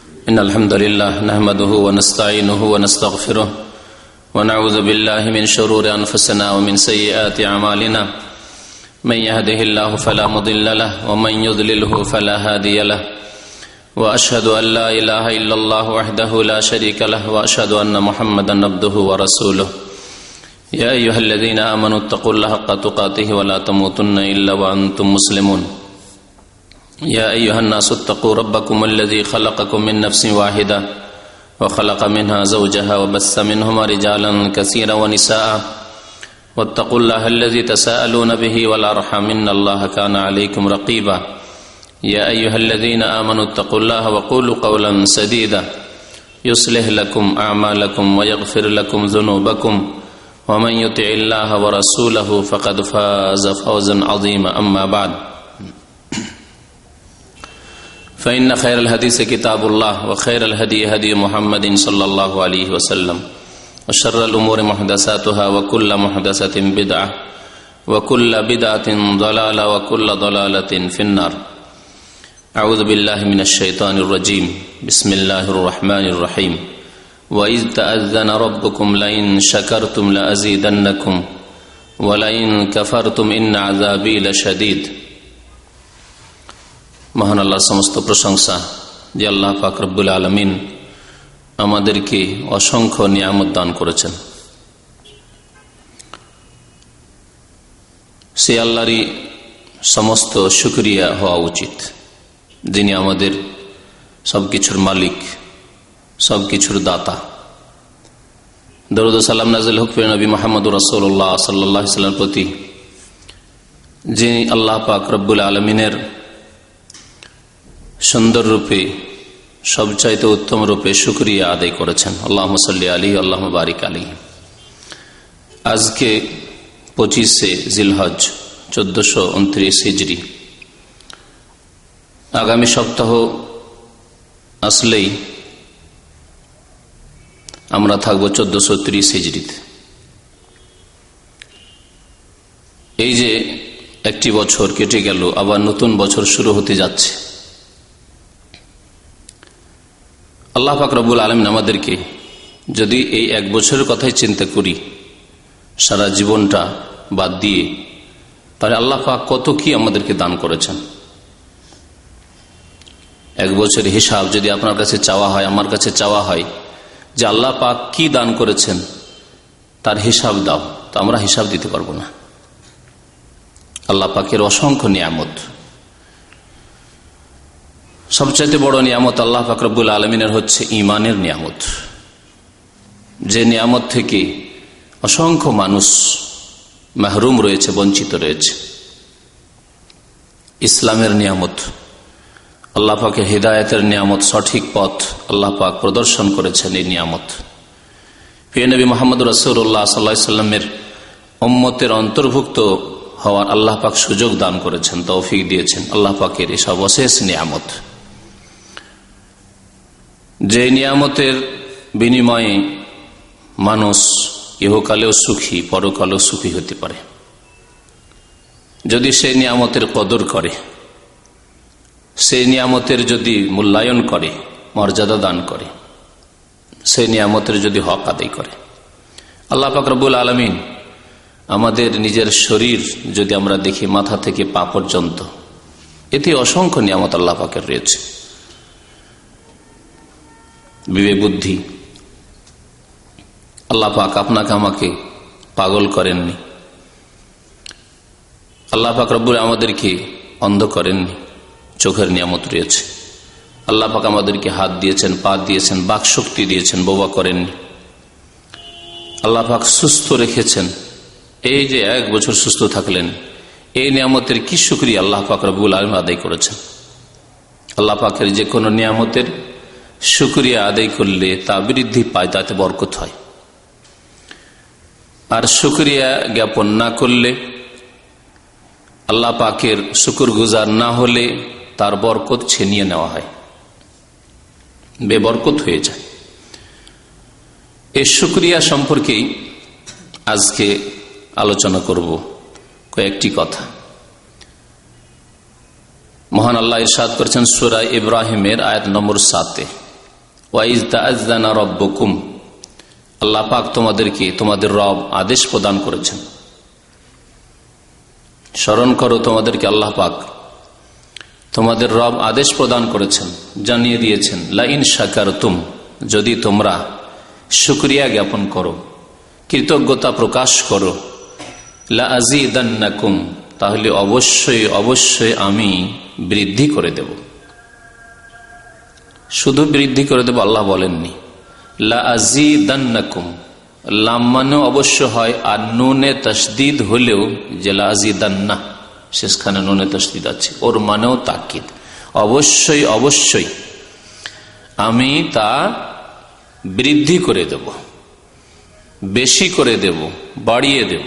إن الحمد لله نحمده ونستعينه ونستغفره ونعوذ بالله من شرور أنفسنا ومن سيئات أعمالنا من يهده الله فلا مضل له ومن يضلله فلا هادي له وأشهد أن لا إله إلا الله وحده لا شريك له وأشهد أن محمدا عبده ورسوله يا أيها الذين آمنوا اتقوا الله حق تقاته ولا تموتن إلا وأنتم مسلمون يا أيها الناس اتقوا ربكم الذي خلقكم من نفس واحدة وخلق منها زوجها وبث منهما رجالا كثيرا ونساء واتقوا الله الذي تساءلون به والأرحام إن الله كان عليكم رقيبا يا أيها الذين آمنوا اتقوا الله وقولوا قولا سديدا يصلح لكم أعمالكم ويغفر لكم ذنوبكم ومن يطع الله ورسوله فقد فاز فوزا عظيما أما بعد فإن خير الحديث كتاب الله وخير الهدي هدي محمد صلى الله عليه وسلم وشر الأمور محدثاتها وكل محدثة بدعة وكل بدعة ضلالة وكل ضلالة في النار أعوذ بالله من الشيطان الرجيم بسم الله الرحمن الرحيم وإذ تأذن ربكم لئن شكرتم لأزيدنكم ولئن كفرتم إن عذابي لشديد। মহান আল্লাহর সমস্ত প্রশংসা যে আল্লাহ পাক রব্বুল আলামিন আমাদেরকে অসংখ্য নিয়ামত দান করেছেন। সে আল্লাহরই সমস্ত শুকরিয়া হওয়া উচিত, যিনি আমাদের সবকিছুর মালিক, সবকিছুর দাতা। দরুদ ও সালাম নাযিল হোক প্রিয় নবী মুহাম্মদুর রাসূলুল্লাহ সাল্লাল্লাহু আলাইহি ওয়াসাল্লামের প্রতি, যিনি আল্লাহ পাক রব্বুল আলামিনের সুন্দর রূপে সবচাইতে উত্তম রূপে শুকরিয়া আদায় করেছেন। আল্লাহুম্মা সাল্লি আলাইহি আল্লাহুম্মা বারিক আলাইহি। আজকে 25শে জিলহজ 1429 হিজরি। আগামী সপ্তাহ আসলেই আমরা থাকব 1430 হিজরিতে। এই যে একটি বছর কেটে গেল, আবার নতুন বছর শুরু হতে যাচ্ছে। আল্লাহ পাক রব্বুল আলামিন আমাদেরকে যদি এই এক বছরের কথাই চিন্তা করি সারা জীবনটা বাদ দিয়ে, তাহলে আল্লাহ পাক কত কি আমাদেরকে দান করেছেন। এক বছরের হিসাব যদি আপনার কাছে চাওয়া হয়, আমার কাছে চাওয়া হয় যে আল্লাহ পাক কি দান করেছেন তার হিসাব দাও, তো আমরা হিসাব দিতে পারবো না। আল্লাহ পাকের অসংখ্য নিয়ামত, সবচাইতে বড় নিয়ামত আল্লাহ পাক রব্বুল আলামিনের হচ্ছে ঈমানের নিয়ামত, যে নিয়ামত থেকে অসংখ্য মানুষ মাহরুম রয়েছে, বঞ্চিত রয়েছে। ইসলামের নিয়ামত, আল্লাহ পাকের হিদায়াতের নিয়ামত, সঠিক পথ আল্লাহ পাক প্রদর্শন করেছেন। এই নিয়ামত প্রিয় নবী মুহাম্মদ রাসূলুল্লাহ সাল্লাল্লাহু আলাইহি ওয়াসাল্লামের উম্মতের অন্তর্ভুক্ত হওয়ার আল্লাহ পাক সুযোগ দান করেছেন, তৌফিক দিয়েছেন। আল্লাহ পাকের এই সর্বশেষ নিয়ামত, যে নিয়ামতের বিনিময়ে মানুষ ইহকালেও সুখী, পরকালেও সুখী হতে পারে যদি সেই নিয়ামতের কদর করে, সেই নিয়ামতের যদি মূল্যায়ন করে, মর্যাদা দান করে, সেই নিয়ামতের যদি হক আদায় করে। আল্লাহ পাক রব্বুল আলামিন আমাদের নিজের শরীর যদি আমরা দেখি মাথা থেকে পা পর্যন্ত, এতে অসংখ্য নিয়ামত আল্লাহ পাকের রয়েছে। বিবেক বুদ্ধি, আল্লাহ পাক আপনাকে আমাকে পাগল করেননি। আল্লাহ পাক রব্বুল আমাদেরকে অন্ধ করেননি, চোখের নিয়ামত রয়েছে। আল্লাহ পাক আমাদেরকে হাত দিয়েছেন, পা দিয়েছেন, বাক শক্তি দিয়েছেন, বোবা করেননি। আল্লাহ পাক সুস্থ রেখেছেন, এই যে এক বছর সুস্থ থাকলেন, এই নিয়ামতের কি শুকরিয়া আল্লাহ পাক রব্বুল আলামিন আদায় করেছেন। আল্লাহ পাকের যে কোনো নিয়ামতের শুকরিয়া আদায় করলে তা বৃদ্ধি পায়, তাতে বরকত হয়। আর শুকরিয়া জ্ঞাপন না করলে, আল্লাহ পাকের শুকরগুজার না হলে তার বরকত ছিনিয়ে নেওয়া হয়, বেবরকত হয়ে যায়। এই শুকরিয়া সম্পর্কেই আজকে আলোচনা করব কয়েকটি কথা। মহান আল্লাহ ইরশাদ করেছেন সূরা ইব্রাহিমের আয়াত নম্বর 7-এ, ওয়াইজ তাআযানা রাব্বুকুম, আল্লাহ পাক তোমাদেরকে, তোমাদের রব আদেশ প্রদান করেছেন। স্মরণ করো তোমাদেরকে আল্লাহ পাক তোমাদের রব আদেশ প্রদান করেছেন, জানিয়ে দিয়েছেন, লা ইন শাকারতুম, যদি তোমরা শুকরিয়া জ্ঞাপন করো, কৃতজ্ঞতা প্রকাশ করো, লা আযীদান্নাকুম, তাহলে অবশ্যই অবশ্যই আমি বৃদ্ধি করে দেব। শুধু বৃদ্ধি করে দেব আল্লাহ বলেননি, লা আযীদান্নাকুম, লাম মানে অবশ্য হয়, আর নুনে তাসদিদ হলেও যে লা আযীদান্না, শেষখানে নুনে তাসদিদ আছে, ওর মানেও তাকিদ, অবশ্যই অবশ্যই আমি তা বৃদ্ধি করে দেব, বেশি করে দেব, বাড়িয়ে দেব।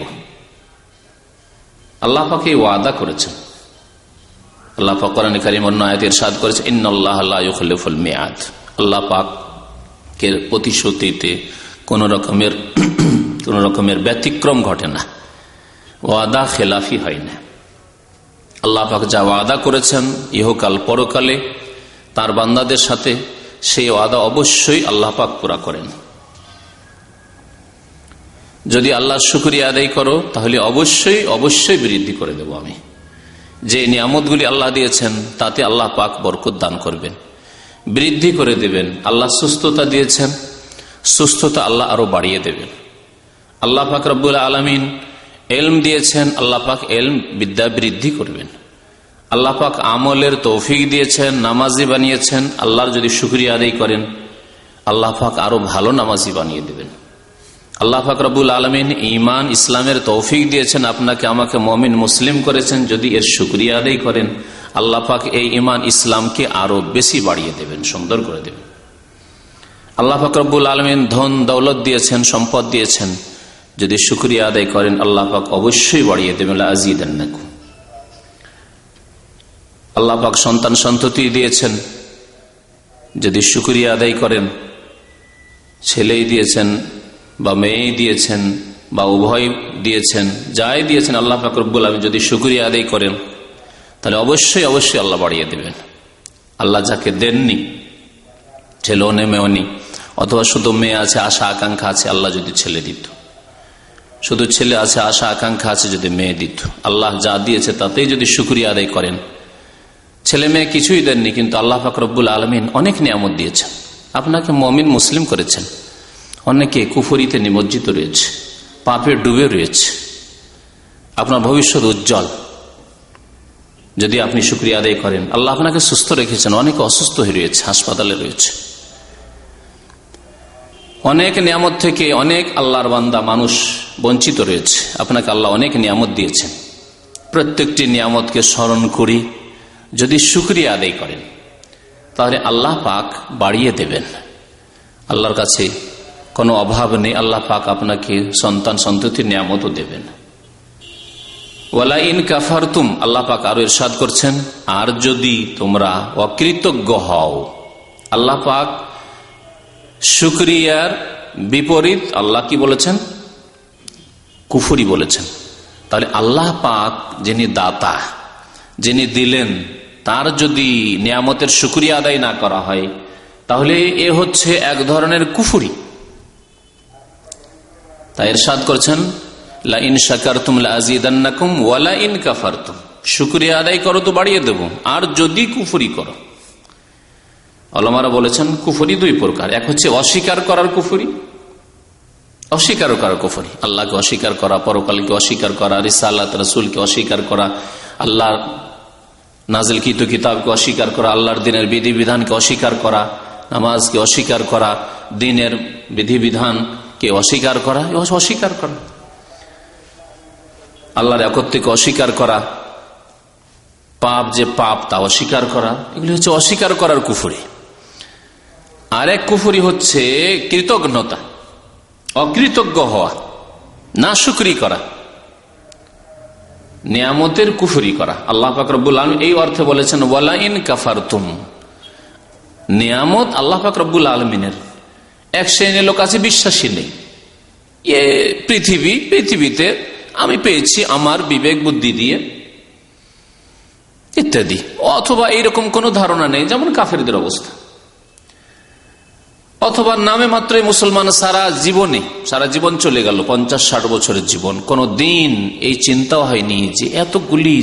আল্লাহ পাক এই ওয়াদা করেছেন। আল্লাহ পাক কোরআনে কারীম অন্য আয়াতে ইরশাদ করেছেন, ইন্নাল্লাহা লা ইউখলিফুল মিআদ, আল্লাহ পাকের প্রতিশ্রুতিতে কোন রকমের ব্যতিক্রম ঘটে না, ওয়াদা খেলাফি হয় না। আল্লাহ পাক যা ওয়াদা করেছেন ইহকাল পরকালে তার বান্দাদের সাথে, সেই ওয়াদা অবশ্যই আল্লাহ পাক পুরা করেন। যদি আল্লাহর শুকরিয়া আদায় করো তাহলে অবশ্যই অবশ্যই বৃদ্ধি করে দেব আমি। যে নিয়ামতগুলি আল্লাহ দিয়েছেন তাতে আল্লাহ পাক বরকত দান করবেন, বৃদ্ধি করে দেবেন। আল্লাহ সুস্থতা দিয়েছেন, সুস্থতা আল্লাহ আরো বাড়িয়ে দেবেন। আল্লাহ পাক রব্বুল আলামিন ইলম দিয়েছেন, আল্লাহ পাক ইলম বিদ্যা বৃদ্ধি করবেন। আল্লাহ পাক আমলের তৌফিক দিয়েছেন, নামাজি বানিয়েছেন, আল্লাহর যদি শুকরিয়া আদায় করেন আল্লাহ পাক আরো ভালো নামাজি বানিয়ে দেবেন। আল্লাহ পাক রব্বুল আলামিন ঈমান ইসলামের তৌফিক দিয়েছেন, আপনাকে আমাকে মুমিন মুসলিম করেছেন, যদি এর শুকরিয়া আদায় করেন আল্লাহ পাক এই ঈমান ইসলামকে আরো বেশি বাড়িয়ে দেবেন, সুন্দর করে দেবেন। আল্লাহ পাক রব্বুল আলামিন ধন দৌলত দিয়েছেন, সম্পদ দিয়েছেন, যদি শুকরিয়া আদায় করেন আল্লাহ পাক অবশ্যই বাড়িয়ে দেবেন, লা আযীদান্নাকুম। আল্লাহ পাক সন্তান সন্ততি দিয়েছেন, যদি শুকরিয়া আদায় করেন, ছেলেই দিয়েছেন বা মেয়েই দিয়েছেন বা উভয় দিয়েছেন, যাই দিয়েছেন আল্লাহ পাক রব্বুল আলামিন যদি শুকরিয়া আদায় করেন তাহলে অবশ্যই অবশ্যই আল্লাহ বাড়িয়ে দেবেন। আল্লাহ যাকে দেননি, ছেলেও নেই মেয়েও নেই, অথবা শুধু মেয়ে আছে আশা আকাঙ্ক্ষা আছে, আল্লাহ যদি ছেলে দিত, শুধু ছেলে আছে আশা আকাঙ্ক্ষা আছে যদি মেয়ে দিত, আল্লাহ যা দিয়েছে তাতেই যদি শুকরিয়া আদায় করেন। ছেলে মেয়ে কিছুই দেননি কিন্তু আল্লাহ পাক রব্বুল আলামিন অনেক নিয়ামত দিয়েছেন, আপনাকে মুমিন মুসলিম করেছেন। অনেকে কুফরিতে নিমজ্জিত রয়েছে, পাপে ডুবে রয়েছে, আপনার ভবিষ্যৎ উজ্জ্বল যদি আপনি শুকরিয়া আদায় করেন। আল্লাহ আপনাকে সুস্থ রেখেছেন, অনেকে অসুস্থ হয়ে রয়েছে, হাসপাতালে রয়েছে। অনেক নিয়ামত থেকে অনেক আল্লাহর বান্দা মানুষ বঞ্চিত রয়েছে, আপনাকে আল্লাহ অনেক নিয়ামত দিয়েছেন। প্রত্যেকটি নিয়ামতকে স্মরণ করি, যদি শুকরিয়া আদায় করেন তাহলে আল্লাহ পাক বাড়িয়ে দেবেন। আল্লাহর কাছে কোনো অভাব নেই, আল্লাহ পাক আপনাকে সন্তান সন্ততির নিয়ামতও দেবেন। ওয়ালা ইন কাফারতুম, আল্লাহ পাক আরো ইরশাদ করছেন, আর যদি তোমরা অকৃতজ্ঞ হও। আল্লাহ পাক শুকরিয়ার বিপরীত আল্লাহ কি বলেছেন? কুফরি বলেছেন। তাহলে আল্লাহ পাক যিনি দাতা, যিনি দিলেন, তার যদি নিয়ামতের শুকরিয়া আদায় না করা হয় তাহলে এ হচ্ছে এক ধরনের কুফরি। তাই ইরশাদ করছেন, লা ইন শাকারতুম লা আযীদান্নাকুম ওয়া লা ইন কাফারতুম, শুকরিয়া আদায় করো তো বাড়িয়ে দেব, আর যদি কুফরি করো। উলামারা বলেছেন কুফরি দুই প্রকার, এক হচ্ছে অস্বীকার করার কুফরি, অস্বীকার করার কুফরি, আল্লাহকে অস্বীকার করা, পরকালকে অস্বীকার করা, রিসালাত রাসূলকে অস্বীকার করা, আল্লাহর নাজিলকৃত কিতাবকে অস্বীকার করা, আল্লাহর দ্বীনের বিধিবিধানকে অস্বীকার করা, নামাজকে অস্বীকার করা, দ্বীনের বিধিবিধানকে অস্বীকার করা, অস্বীকার করা, আল্লাহর একত্বকে অস্বীকার করা, পাপ যে পাপ তা অস্বীকার করা, এগুলি হচ্ছে অস্বীকার করার কুফরি। আরেক কুফরি হচ্ছে কৃতজ্ঞতা, অকৃতজ্ঞ হওয়া, না শুকরি করা, নিয়ামতের কুফরি করা। আল্লাহ পাক রব্বুল আলামিন এই অর্থে বলেছেন, ওয়ালা ইন কাফারতুম, নিয়ামত আল্লাহ পাক রব্বুল আলামিনের। এক শ্রেণীর লোক আছে বিশ্বাসী নেই, এ পৃথিবীতে আমি পেয়েছি আমার বিবেক বুদ্ধি দিয়ে ইত্যাদি, অথবা এইরকম কোন ধারণা নেই, যেমন কাফেরদের অবস্থা। অথবা নামে মাত্রই মুসলমান, সারা জীবন চলে গেল, 50-60 বছরের জীবন, কোনো দিন এই চিন্তাও হয়নি যে এতগুলি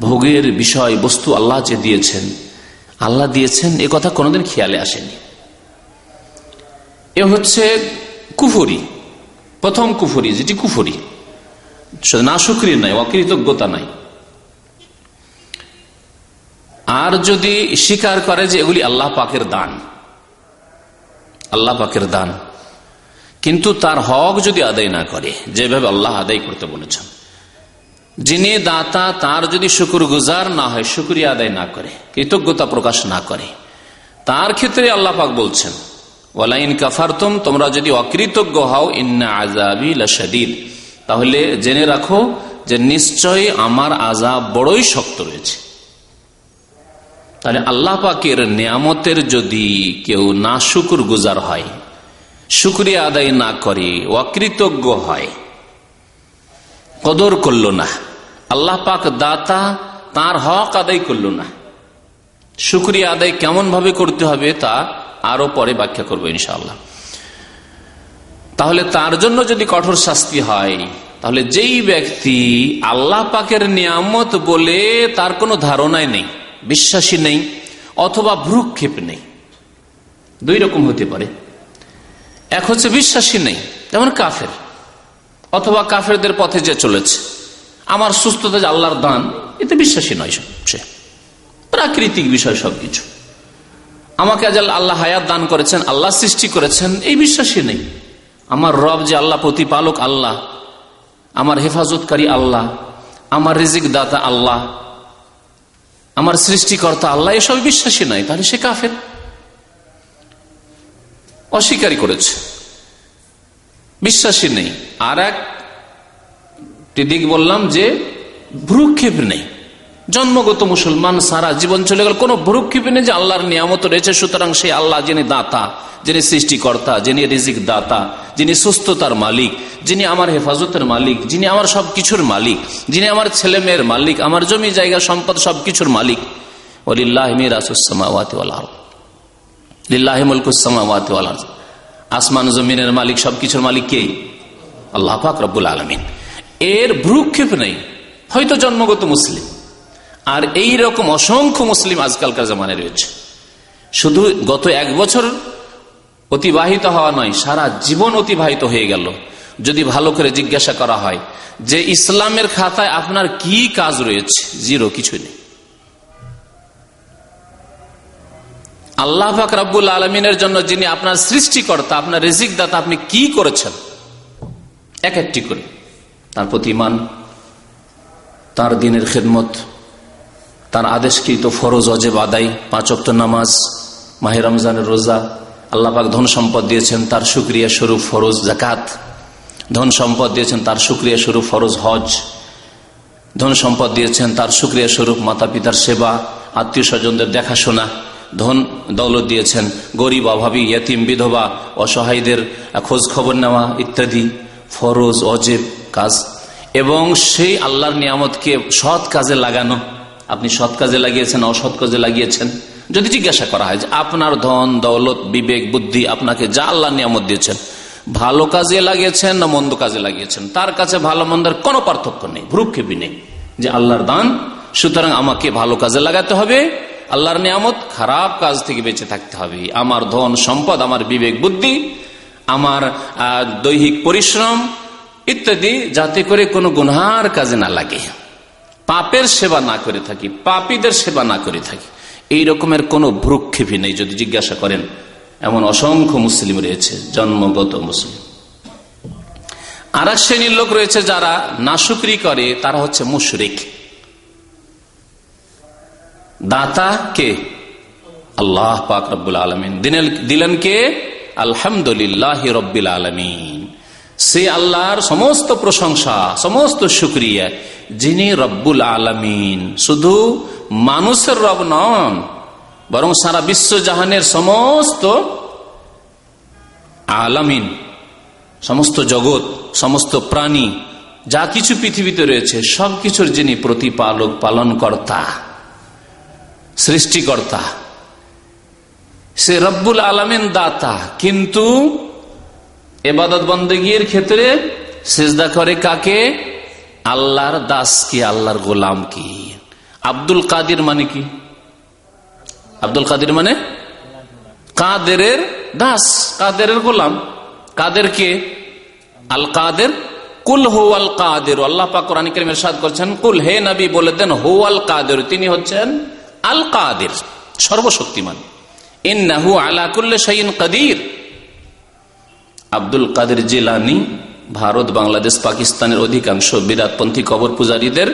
ভোগের বিষয় বস্তু আল্লাহ যে দিয়েছেন, আল্লাহ দিয়েছেন, এ কথা কোনোদিন খেয়ালে আসেনি। এ হচ্ছে কুফরি, প্রথম কুফরি, যেটি কুফরি, নাশুকরি নাই, অকৃতজ্ঞতা নাই। আর যদি স্বীকার করে যে এগুলি আল্লাহ পাকের দান, আল্লাহ পাকের দান, কিন্তু তার হক যদি আদায় না করে যেভাবে আল্লাহ আদায় করতে বলেছেন, যিনি দাতা তার যদি শুকরগুজার না হয়, শুকরিয়া আদায় না করে, কৃতজ্ঞতা প্রকাশ না করে, তার ক্ষেত্রে আল্লাহ পাক বলছেন ওয়ালাইন কাফারতুম, তোমরা যদি অকৃতজ্ঞ হও, ইন্না আযাবি লাশাদীদ, তাহলে জেনে রাখো যে নিশ্চয়ই আমার আযাব বড়ই শক্ত রয়েছে। তাহলে আল্লাহ পাকের নিয়ামতের যদি কেউ না শুকরগুজার হয়, শুকরিয়া আদায় না করে, অকৃতজ্ঞ হয়, কদর করল না, আল্লাহ পাক দাতা, তার হক আদায় করল না, শুকরিয়া আদায় কেমন ভাবে করতে হবে তা আরো পরে ব্যাখ্যা করবো ইনশাআল্লাহ। তাহলে তার জন্য যদি কঠোর শাস্তি হয়, তাহলে যেই ব্যক্তি আল্লাহ পাকের নিয়ামত বলে তার কোনো ধারণাই নেই, বিশ্বাসী নেই, অথবা ভ্রুক্ষেপ নেই, দুই রকম হতে পারে। এক হচ্ছে বিশ্বাসী নেই, যেমন কাফের, অথবা কাফেরদের পথে যে চলেছে, আমার সুস্থতা যে আল্লাহর দান, এতে বিশ্বাসী নয়, সে প্রাকৃতিক বিষয় সবকিছু। আমাকে আজ আল্লাহ হায়াত দান করেছেন, আল্লাহ সৃষ্টি করেছেন, এই বিশ্বাসী নেই। আমার রব যে আল্লাহ প্রতিপালক আল্লাহ, আমার হেফাজতকারী আল্লাহ, আমার রিজিক দাতা আল্লাহ, আমার সৃষ্টিকর্তা আল্লাহ, এসব বিশ্বাসী নাই, তাহলে সে কাফের, অস্বীকারী করেছে, বিশ্বাসী নেই। আর একটি দিক বললাম যে ভ্রুক্ষেপ নেই, জন্মগত মুসলমান, সারা জীবন চলে গেল, কোনো ভ্রুক্ষেপ নেই যে আল্লাহর নিয়ামত রয়েছে, সুতরাং সেই আল্লাহ যিনি দাতা, যিনি সৃষ্টিকর্তা, যিনি রিজিক দাতা, যিনি সুস্থতার মালিক, যিনি আমার হেফাজতের মালিক, যিনি আমার সবকিছুর মালিক, যিনি আমার ছেলে মেয়ের মালিক, আমার জমি জায়গা সম্পদ সবকিছুর মালিক, ওয়ালিল্লাহি মিরাসুস সামাওয়াতি ওয়াল আরদ, লিল্লাহি মুলকুস সামাওয়াতি ওয়াল আরদ, আসমান জমিনের মালিক, সবকিছুর মালিক কে? আল্লাহ পাক রব্বুল আলামিন। এর ভ্রুক্ষেপ নেই, হয়তো জন্মগত মুসলিম। আর এই রকম অসংখ্য মুসলিম আজকালকার জামানায় রয়েছে, শুধু গত 1 বছর অতিবাহিত হওয়া নয়, সারা জীবন অতিবাহিত হয়ে গেল। যদি ভালো করে জিজ্ঞাসা করা হয় যে ইসলামের খাতায় আপনার কি কাজ রয়েছে, জিরো, কিছুই নেই। আল্লাহ পাক রব্বুল আলামিনের জন্য, যিনি আপনার সৃষ্টিকর্তা, আপনার রিজিক দাতা, আপনি কি করেছেন? এক একটি করে তার প্রতি ঈমান, তার দ্বীনের খেদমত, তার আদেশকৃত ফরজ ওয়াজিব আদায়, 5 ওয়াক্ত নামাজ, মাহে রমজানের রোজা, আল্লাহ পাক ধন সম্পদ দিয়েছেন, তার শুকরিয়া স্বরূপ ফরজ যাকাত, ধন সম্পদ দিয়েছেন, তার শুকরিয়া স্বরূপ ফরজ হজ, ধন সম্পদ দিয়েছেন, তার শুকরিয়া স্বরূপ মাতা পিতার সেবা, আত্মীয় স্বজনদের দেখাশোনা, ধন দৌলত দিয়েছেন, গরিব, অভাবী, ইয়তিম, বিধবা, অসহায়দের খোঁজ খবর নেওয়া ইত্যাদি ফরজ ওয়াজিব কাজ। এবং সেই আল্লাহর নিয়ামতকে সৎ কাজে লাগানো, আপনি সৎ কাজে লাগিয়েছেন, অসৎ কাজে লাগিয়েছেন। যদি জিজ্ঞাসা করা হয় যে আপনার ধন দৌলত বিবেক বুদ্ধি আপনাকে যা আল্লাহ নিয়ামত দিয়েছেন, ভালো কাজে লাগিয়েছেন না মন্দ কাজে লাগিয়েছেন, তার কাছে ভালো মন্দের কোনো পার্থক্য নেই, ভ্রুক্ষেপই নেই, যে আল্লাহর দান, সুতরাং আমাকে ভালো কাজে লাগাতে হবে, আল্লাহর নিয়ামত, খারাপ কাজ থেকে বেঁচে থাকতে হবে। আমার ধন সম্পদ, আমার বিবেক বুদ্ধি, আমার দৈহিক পরিশ্রম ইত্যাদি যাতে করে কোনো গুনহার কাজে না লাগে, পাপের সেবা না করে থাকি, পাপীদের সেবা না করে থাকি, এই রকমের কোনো ভ্রুক্ষেপই নেই। যদি জিজ্ঞাসা করেন, এমন অসংখ্য মুসলিম রয়েছে, জন্মগত মুসলিম। আর এক শ্রেণীর লোক রয়েছে যারা নাশুকরি করে, তারা হচ্ছে মুশরিক। দাতা কে? আল্লাহ পাক রব্বুল আলামিন। দিলেন কে? আলহামদুলিল্লাহি রব্বিল আলামিন। সে আল্লাহর সমস্ত প্রশংসা, সমস্ত শুকরিয়া, যিনি রব্বুল আলামিন, শুধু মানুষের রব নন, বরং সারা বিশ্ব জাহানের সমস্ত আলামিন, সমস্ত জগৎ, সমস্ত প্রাণী, যা কিছু পৃথিবীতে রয়েছে সবকিছুর যিনি প্রতিপালক, পালনকর্তা, সৃষ্টিকর্তা, সে রব্বুল আলামিন দাতা, কিন্তু ইবাদত বন্দেগীর ক্ষেত্রে সিজদা করে কাকে? আল্লাহর দাস কি, আল্লাহর গোলাম কি। আব্দুল কাদির মানে কি? আব্দুল কাদির মানে কাদেরের দাস, কাদেরের গোলাম। কাদের কে? আল কাদের। কুল হুয়াল কাদের, আল্লাহ পাক কোরআন কারীমে ইরশাদ করেছেন, কুল, হে নবী বলে দেন, হুয়াল কাদের, তিনি হচ্ছেন আল কাদের, সর্বশক্তিমান। ইন্নাহু আলা কুল্লি শাইইন কাদির। আব্দুল কাদের জিলানী ভারত, বাংলাদেশ, পাকিস্তানের অধিকাংশ বিরাটপন্থী কবর পূজারীদের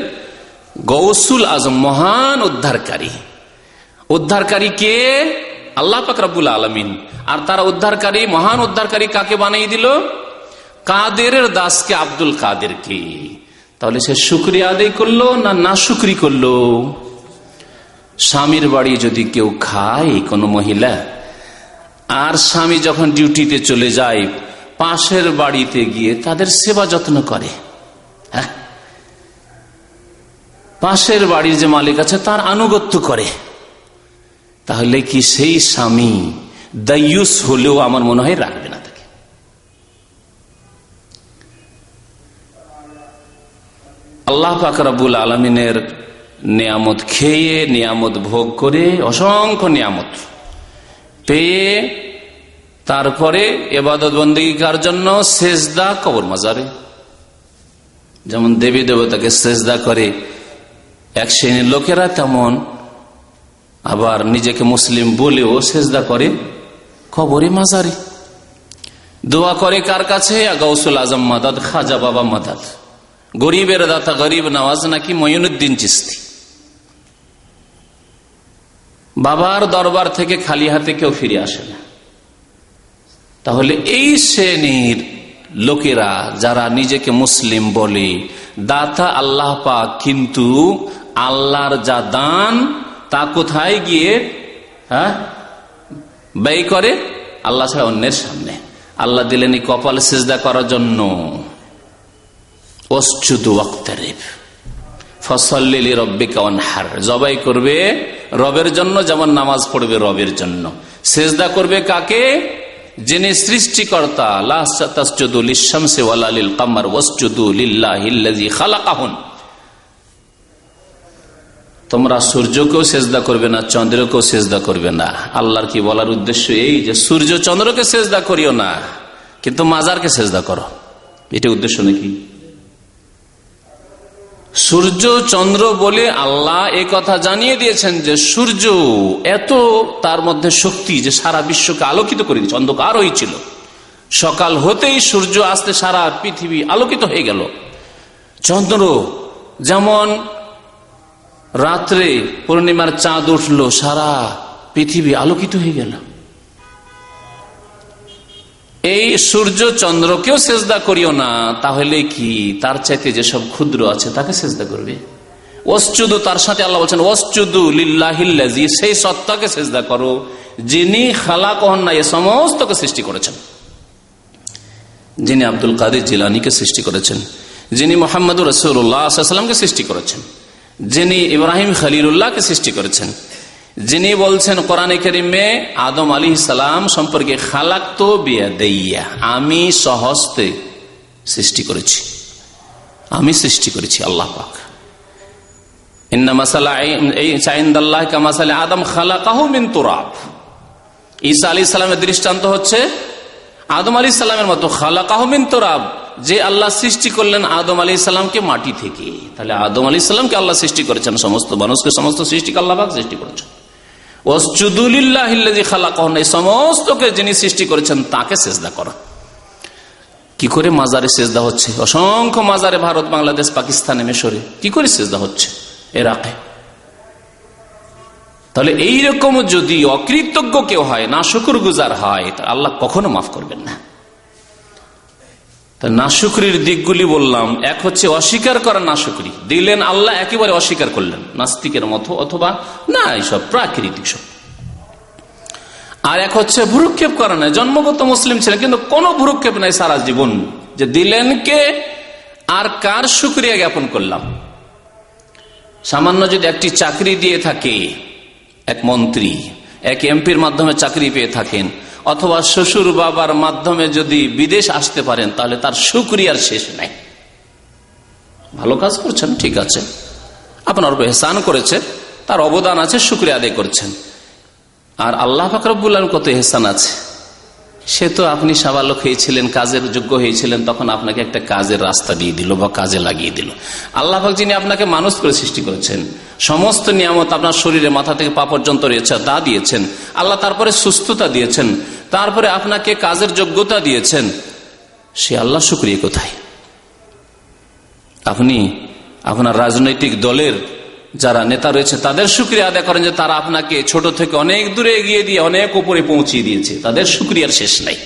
গৌসুল আজম, মহান উদ্ধারকারী। উদ্ধারকারী কে? আল্লাহ পাক রব্বুল আলামিন। আর তারা উদ্ধারকারী, মহান উদ্ধারকারী কাকে বানিয়ে দিল? কাদেরের দাসকে, আব্দুল কাদের কে। তাহলে সে শুকরিয়া আদায় করলো না নাশুকরি করলো? স্বামীর বাড়ি যদি কেউ খায়, কোনো মহিলা, আর স্বামী যখন ডিউটিতে চলে যায়, পাশের বাড়িতে গিয়ে তাদের সেবা যত্ন করে, হ্যাঁ, পাশের বাড়ির যে মালিক আছে তার আনুগত্য করে, তাহলে কি সেই স্বামী দায়ুস হলেও আমার মনে হয় রাখবে না তাকে? আল্লাহ পাক রব্বুল আলামিনের নিয়ামত খেয়ে, নিয়ামত ভোগ করে, অসংখ্য নিয়ামত পেয়ে, তারপরে ইবাদত বন্দেগী কার জন্য? সেজদা কবর মাজারে। যেমন দেবী দেবতাকে সেজদা করে এক শ্রেণীর লোকেরা, তেমন আবার নিজেকে মুসলিম বলেও সেজদা করে কবরে মাজারে। দোয়া করে কার কাছে? গাউসুল আজম মাদাদ, খাজা বাবা মাদাদ। গরিবের দাতা, গরিব নওয়াজ নাকি মঈনুদ্দিন চিশতি। বাবার দরবার থেকে খালি হাতে কেউ ফিরে আসে না। তাহলে এই শ্রেণীর লোকেরা যারা নিজেকে মুসলিম বলে, দাতা আল্লাহ পাক, কিন্তু আল্লাহর যা দান তা কোথায় গিয়ে ব্যয় করে? আল্লাহ ছাড়া অন্যের সামনে। আল্লাহ দিলেন এই কপাল সিজদা করার জন্য, ওয়াসজুদু ওয়াকতারিব ফাসাল্লি লিরাব্বিকা ওয়ানহার, জবাই করবে রবের জন্য, যেমন নামাজ পড়বে রবের জন্য। সিজদা করবে কাকে? যিনি সৃষ্টিকর্তা। লা তাসজুদু লিশ-শামসি ওয়ালা লিল-কামার ওয়াসজুদু লিল্লাহিল্লাযী খালাকাহুন। তোমরা সূর্যকেও সেজদা করবে না, চন্দ্রকেও সেজদা করবে না। আল্লাহর কি বলার উদ্দেশ্য এই যে সূর্য চন্দ্রকে সেজদা করিও না, কিন্তু মাজারকে সেজদা করো, এটা উদ্দেশ্য নাকি? সূর্য চন্দ্র বলে আল্লাহ এই কথা জানিয়ে দিয়েছেন যে সূর্য এত তার মধ্যে শক্তি যে সারা বিশ্বকে আলোকিত করে দিয়েছে। অন্ধকার হয়েছিল, সকাল হতেই সূর্য আসতে সারা পৃথিবী আলোকিত হয়ে গেল। চন্দ্র যেমন রাত্রে পূর্ণিমার চাঁদ উঠলো, সারা পৃথিবী আলোকিত হয়ে গেল। এই সূর্য চন্দ্রকেও সেজদা করিও না, তাহলে কি তার চাইতে যেসব ক্ষুদ্র আছে তাকে সেজদা করবে? ওয়াসজুদু, তার সাথে আল্লাহ বলছেন ওয়াসজুদু লিল্লাহিল্লাযী, সেই সত্তাকে সেজদা করো যিনি খালাকাহুন, এই সমস্তকে সৃষ্টি করেছেন। যিনি আব্দুল কাদের জিলানীকে সৃষ্টি করেছেন, যিনি মুহাম্মদুর রাসূলুল্লাহ সাল্লাল্লাহু আলাইহি ওয়াসাল্লামকে সৃষ্টি করেছেন, যিনি ইব্রাহিম খলিলুল্লাহকে সৃষ্টি করেছেন, যিনি বলছেন কোরআনে কারীমে আদম আলাইহিস সালাম সম্পর্কে, খালাকতু বিয়াদাইয়া, আমি স্বহস্তে সৃষ্টি করেছি, আমি সৃষ্টি করেছি আল্লাহ পাক। ইন্না মাসালা ইনদাল্লাহি কামাসালি আদম খালাকাহু মিন তুরাব। ঈসা আলাইহিস সালামের দৃষ্টান্ত হচ্ছে আদম আলাইহিস সালামের মতো, খালাকাহু মিন তুরাব, যে আল্লাহ সৃষ্টি করলেন আদম আলাইহিস সালামকে মাটি থেকে। তাহলে আদম আলাইহিস সালামকে আল্লাহ সৃষ্টি করেছেন, সমস্ত মানুষকে, সমস্ত সৃষ্টিকে আল্লাহ পাক সৃষ্টি করেছেন। ওয়াসজুদু লিল্লাহিল্লাযী খালাকাহুন, এই সমস্তকে যিনি সৃষ্টি করেছেন তাকে সেজদা করো। কি করে মাজারে সেজদা হচ্ছে? অসংখ্য মাজারে ভারত, বাংলাদেশ, পাকিস্তানে, মিশরে কি করে সেজদা হচ্ছে, ইরাকে। তাহলে এইরকম যদি অকৃতজ্ঞ কেউ হয়, নাশুকরগুজার হয়, তা আল্লাহ কখনো মাফ করবেন না। নাশুকরির দিকগুলি বললাম, এক হচ্ছে অস্বীকার করা নাশুকরি, দিলেন আল্লাহ একেবারে অস্বীকার করলেন, নাস্তিকের মতো, অথবা না এইসব প্রাকৃতিক সব। আর এক হচ্ছে ভ্রুক্ষেপ করা নাই, জন্মগত মুসলিম ছিলেন কিন্তু কোনো ভ্রুক্ষেপ নাই সারা জীবন, যে দিলেন কে আর কার শুকরিয়া জ্ঞাপন করলাম। সামান্য যদি একটি চাকরি দিয়ে থাকে এক মন্ত্রী, এক এমপির মাধ্যমে চাকরি পেয়ে থাকেন, অথবা শ্বশুর বাবার মাধ্যমে যদি বিদেশ আসতে পারেন, তাহলে তার শুকরিয়ার শেষ নাই। ভালো কাজ করছেন, ঠিক আছে, আপনার উপর ইহসান করেছে, তার অবদান আছে, শুকরিয়া আদায় করছেন। আর আল্লাহ পাক রব্বুল আলামিন কত ইহসান আছে। সে তো আপনি সাবালক হয়েছিলেন, কাজের যোগ্য হয়েছিলেন, তখন আপনাকে একটা কাজের রাস্তা দিয়ে দিল বা কাজে লাগিয়ে দিল। আল্লাহ পাক যিনি আপনাকে মানুষ করে সৃষ্টি করেছেন, সমস্ত নিয়ামত আপনার শরীরে মাথা থেকে পা পর্যন্ত রয়েছে তা দিয়েছেন আল্লাহ, তারপরে সুস্থতা দিয়েছেন, তারপরে আপনাকে কাজের যোগ্যতা দিয়েছেন, সে আল্লাহ শুকরিয়া কোথায়? আপনি আপনার রাজনৈতিক দলের যারা নেতা রয়েছে তাদের শুকরিয়া আদায় করেন যে তারা আপনাকে ছোট থেকে অনেক দূরে এগিয়ে দিয়ে অনেক উপরে পৌঁছিয়ে দিয়েছে, তাদের শুকরিয়ার শেষ নাই।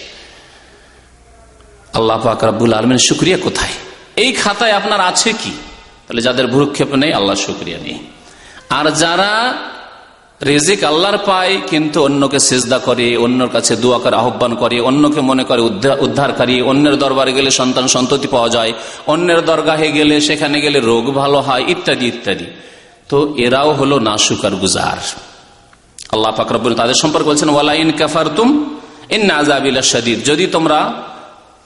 আল্লাহ পাক রব্বুল আলামিনের শুকরিয়া কোথায়? এই খাতায় আপনার আছে কি? তাহলে যাদের ভ্রুক্ষেপ নেই, আল্লাহ শুকরিয়া নেই। আর যারা রিজিক আল্লাহর পায় কিন্তু অন্যকে সিজদা করে, অন্যের কাছে দোয়া করে, আহ্বান করে, অন্যকে মনে করে উদ্ধারকারী, অন্যের দরবারে গেলে সন্তান সন্ততি পাওয়া যায়, অন্যের দরগাহে গেলে সেখানে গেলে রোগ ভালো হয়, ইত্যাদি ইত্যাদি, তো এরাও হলো নাশুকার গুজার। আল্লাহ পাক রব্বুল তাদের সম্পর্কে বলছেন, ওয়ালা ইন কাফারতুম ইন্না আযাবি লাশাদীদ, যদি তোমরা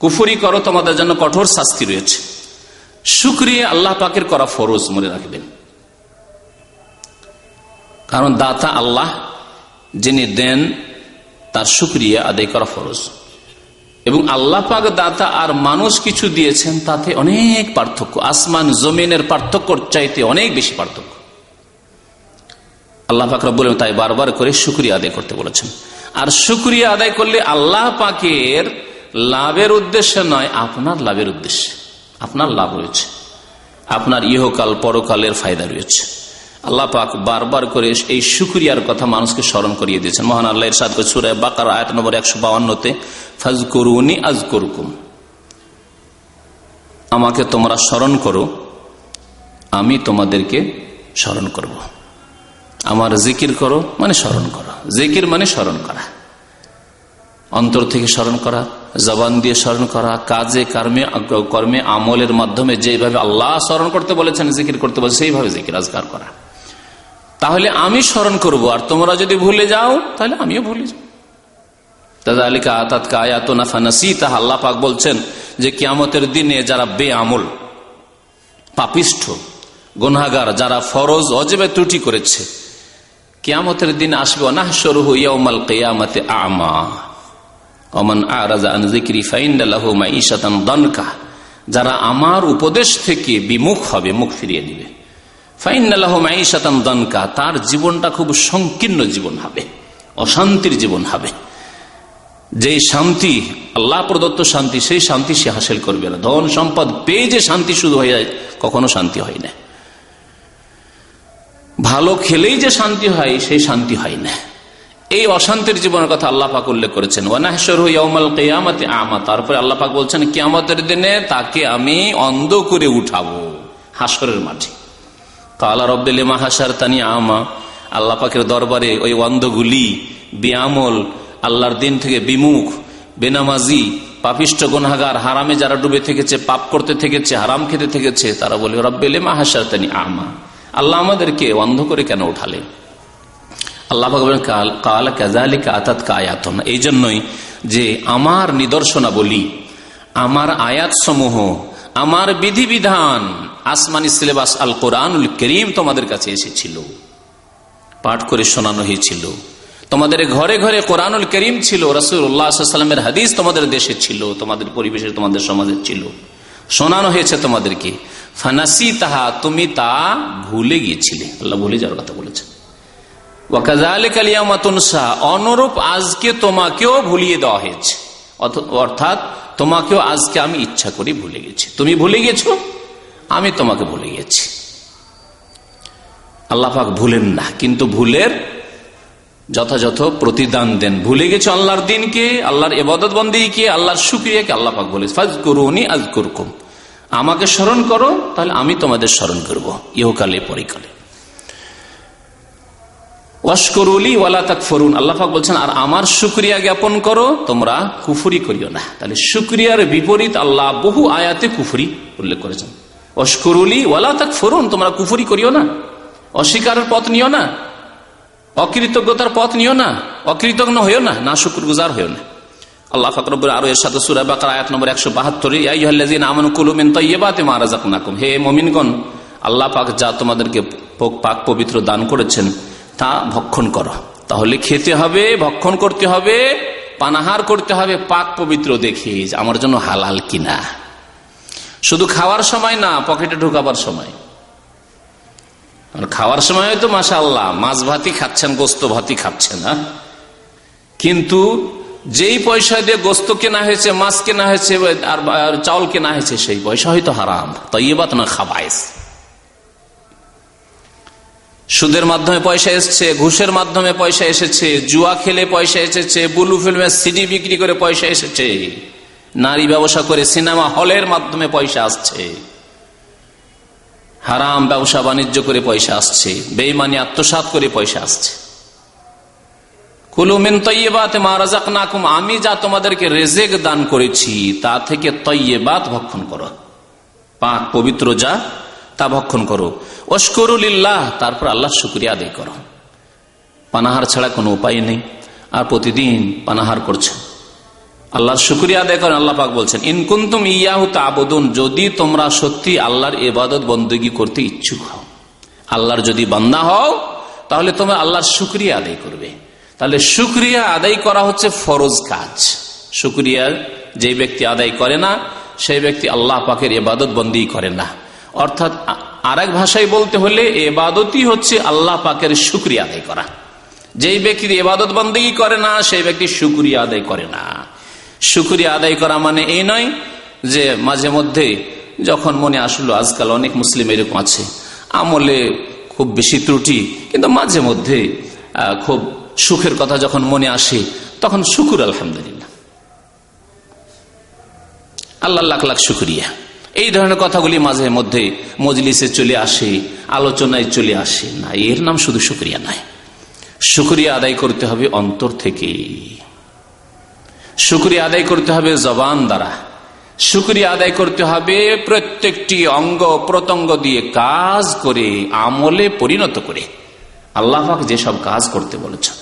কুফরি করো তোমাদের জন্য কঠোর শাস্তি রয়েছে। শুকরিয়া আল্লাহ পাকের করা ফরজ, মনে রাখবেন, কারণ দাতা আল্লাহ, যিনি দেন তার শুকরিয়া আদায় করা ফরজ। এবং আল্লাহ পাক দাতা আর মানুষ কিছু দিয়েছেন, তাতে অনেক পার্থক্য, আসমান জমিনের পার্থক্যর চাইতে অনেক বেশি পার্থক্য। আল্লাহ পাক রব্বুল আলামিন তাই বারবার করে শুকরিয়া আদায় করতে বলেছেন। আর শুকরিয়া আদায় করলে আল্লাহ পাকের লাভের উদ্দেশ্যে নয়, আপনার লাভের উদ্দেশ্যে, আপনার লাভ রয়েছে, আপনার ইহকাল পরকালের ফায়দা রয়েছে। আল্লাহ পাক বারবার করে এই শুকরিয়ার কথা মানুষকে স্মরণ করিয়ে দিয়েছেন। মহান আল্লাহ ইরশাদ করেছেন সূরা বাকারা আয়াত নম্বর 152-তে, ফাজকুরুনি আযকুরকুম, আমাকে তোমরা স্মরণ করো, আমি তোমাদেরকে স্মরণ করব। আমার জিকির করো মানে স্মরণ করো, জিকির মানে স্মরণ করা, অন্তর থেকে স্মরণ করা, জবান দিয়ে স্মরণ করা, কাজে কর্মে আমলের মাধ্যমে যেভাবে আল্লাহ স্মরণ করতে বলেছেন, জিকির করতে বলেছেন, সেইভাবে জিকির আজকার করা। তাহলে আমি স্মরণ করব, আর তোমরা যদি ভুলে যাও তাহলে আমিও ভুলে যাব। তাযালিকা আতাতকা আয়াতুনা ফানাসিতাহা, আল্লাহ পাক বলছেন যে কিয়ামতের দিনে যারা বেআমল, পাপিষ্ঠ, গুনাহগার, যারা ফরজ অজেবে ত্রুটি করেছে, কিয়ামতের দিন আসবে, ওয়ানাহশুরুহু ইয়াউমাল কিয়ামাতি আ'মা ওয়ামান আ'রাযা আন যিকরি ফাইন্না লাহু মাঈশাতান দানকা, যারা আমার উপদেশ থেকে বিমুখ হবে, মুখ ফিরিয়ে দিবে, ফাইন্না লাহু মাঈশাতান দানকা, তার জীবনটা খুব সংকীর্ণ জীবন হবে, অশান্তির জীবন হবে। যেই শান্তি আল্লাহ প্রদত্ত শান্তি, সেই শান্তি সে হাসিল করবে না। ধন সম্পদ পেয়ে যে শান্তি শুধু হয়ে যায়, কখনো শান্তি হয় না। ভালো খেলেই যে শান্তি হয়, সেই শান্তি হয় না। এই অশান্তির জীবনের কথা আল্লাহ পাক উল্লেখ করেছেন, ওয়ানাহশুরুহু ইয়াউমাল কিয়ামাতি আ'মা, তারপরে আল্লাহ পাক বলছেন কিয়ামতের দিনে তাকে আমি অন্ধ করে উঠাবো হাসরের মাঠে। ক্বালা রাব্বি লিমা হাশারতানি আ'মা, আল্লাহ পাকের দরবারে ওই অন্ধগুলি, বেআমল, আল্লাহর দিন থেকে বিমুখ, বেনামাজি, পাপিষ্ঠ, গুনাহগার, হারামে যারা ডুবে থেকেছে, পাপ করতে থেকেছে, হারাম খেতে থেকেছে, তারা বলে রাব্বি লিমা হাশারতানি আ'মা, আল্লাহ আমাদেরকে অন্ধ করে কেন উঠালে? আল্লাহ পাক বলেন ক্বালা কাযালিকা আতাতকা আয়াতুনা, এই জন্যই যে আমার নিদর্শনাবলী, আমার আয়াত সমূহ, আমার বিধিবিধান, আসমানি সিলেবাস আল কোরআনুল কারীম তোমাদের কাছে এসেছিল, পাঠ করে শোনানো হয়েছিল, তোমাদের ঘরে ঘরে কোরআনুল কারীম ছিল, রাসূলুল্লাহ সাল্লাল্লাহু আলাইহি ওয়াসাল্লামের হাদিস তোমাদের দেশে ছিল, তোমাদের পরিবেশে, তোমাদের সমাজে ছিল, শোনানো হয়েছে তোমাদেরকে। ফানাসিতাহা, তুমি তা ভুলে গিয়েছিলে। আল্লাহ ভুলে যাওয়ার কথা বলেছেন। ওয়াকাযালিকা আল-ইয়াওমা তুনসা, অনুরূপ আজকে তোমাকেও ভুলিয়ে দেওয়া হয়েছে, অর্থাৎ তোমাকেও আজকে আমি ইচ্ছা করে ভুলে গেছি। তুমি ভুলে গেছো, আমি তোমাকে ভুলে গেছি। আল্লাহ পাক ভুলেন না, কিন্তু ভুলের যথাযথ প্রতিদান দেন। ভুলে গেছো আল্লাহর দিনকে, আল্লাহর ইবাদত বন্দেগীকে, আল্লাহর শুকরিয়াকে, আল্লাহ পাক বলে ফাজকুরুনি আযকুরকুম, আমাকে স্মরণ করো, তাহলে আমি তোমাদের স্মরণ করব, ইহকালে পরকালে। ওয়াশকুরুলি ওয়ালা তাকফুরুন, আল্লাহ পাক বলছেন আর আমার শুকরিয়া জ্ঞাপন করো, তোমরা কুফরি করিও না। তাহলে শুকরিয়ার বিপরীত আল্লাহ বহু আয়াতে কুফরি উল্লেখ করেছেন। ওয়াশকুরুলি ওয়ালা তাকফুরুন, তোমরা কুফরি করিও না, অস্বীকারের পথ নিও না, অকৃতজ্ঞতার পথ নিও না, অকৃতজ্ঞ হইও না, না শুকরগুজার হইও না। আল্লাহ পাক রব্বুল আরো এর সাথে সূরা বাকারা আয়াত নম্বর 172, ইয়া আইয়ুহাল্লাযীনা আমানু কুলু মিন তাইয়্যিবাতি মা রাযাকনাকুম, হে মুমিনগণ, আল্লাহ পাক যা তোমাদেরকে পাক পবিত্র দান করেছেন তা ভক্ষণ করো। তাহলে খেতে হবে, ভক্ষণ করতে হবে, পানাহার করতে হবে পাক পবিত্র দেখে আমার জন্য হালাল কিনা। শুধু খাওয়ার সময় না, পকেটে ঢোকাবার সময়। খাওয়ার সময় হয়তো মাশাআল্লাহ মাছ ভাতই খাচ্ছেন, গোস্ত ভাতই খাচ্ছেন, কিন্তু যেই পয়সা দিয়ে গোস্ত কেনা হয়েছে, মাছ কেনা হয়েছে আর চাউল কেনা হয়েছে, সেই পয়সা হয়তো হারাম, তাইয়্যিবাত না খাবাইস। সুদের মাধ্যমে পয়সা এসেছে, ঘুষের মাধ্যমে পয়সা এসেছে, জুয়া খেলে পয়সা এসেছে, বুলু ফিল্মের সিডি বিক্রি করে পয়সা এসেছে, নারী ব্যবসা করে সিনেমা হলের মাধ্যমে পয়সা আসছে, হারাম ব্যবসা বাণিজ্য করে পয়সা আসছে, বেঈমানি আত্মসাৎ করে পয়সা আসছে। কুলু মিন তাইয়্যিবাতি মা রাযাকনাকুম, আমি যা তোমাদেরকে রিজিক দান করেছি তা থেকে তাইয়্যিবাত ভক্ষণ করো, পাক পবিত্র যা তা ভক্ষণ করো। ওয়াশকুরু লিল্লাহ, তারপর আল্লাহর শুকরিয়া আদায় করো। পানাহার ছাড়া কোনো উপায় নেই, আর প্রতিদিন পানাহার করছে, আল্লাহর শুকরিয়া আদায় করেন। আল্লাহ পাক বলছেন, ইন কুনতুম ইয়াহু তা'বুদুন, যদি তোমরা সত্যি আল্লাহর ইবাদত বন্দেগী করতে ইচ্ছুক হও, আল্লাহর যদি বান্দা হও, তাহলে তোমরা আল্লাহর শুকরিয়া আদায় করবে। তাহলে শুকরিয়া আদায় করা হচ্ছে ফরজ কাজ। শুকরিয়া যে ব্যক্তি আদায় করে না, সেই ব্যক্তি আল্লাহ পাকের ইবাদত বন্দেগী করে না। অর্থাৎ আরেক ভাষায় বলতে হলে ইবাদতই হচ্ছে আল্লাহ পাকের শুকরিয়া আদায় করা। যেই ব্যক্তি ইবাদত বন্দেগী করে না, সেই ব্যক্তি শুকরিয়া আদায় করে না। শুকরিয়া আদায় করা মানে এই নয় যে মাঝে মধ্যে যখন মনে আসলো, আজকাল অনেক মুসলিম এরকম আছে, আমলে খুব বেশি ত্রুটি, কিন্তু মাঝে মধ্যে খুব সুখের কথা যখন মনে আসে তখন শুকুর আলহামদুলিল্লাহ, আল্লাহ লাখ লাখ শুকরিয়া, এই ধরনের কথাগুলি মাঝে মধ্যে মজলিসে চলে আসে, আলোচনায় চলে আসে। না, এর নাম শুধু শুকরিয়া নয়। শুকরিয়া আদায় করতে হবে অন্তর থেকে, শুকরিয়া আদায় করতে হবে জবান দ্বারা, শুকরিয়া আদায় করতে হবে প্রত্যেকটি অঙ্গ প্রত্যঙ্গ দিয়ে কাজ করে, আমলে পরিণত করে আল্লাহ পাক যেসব কাজ করতে বলেছেন।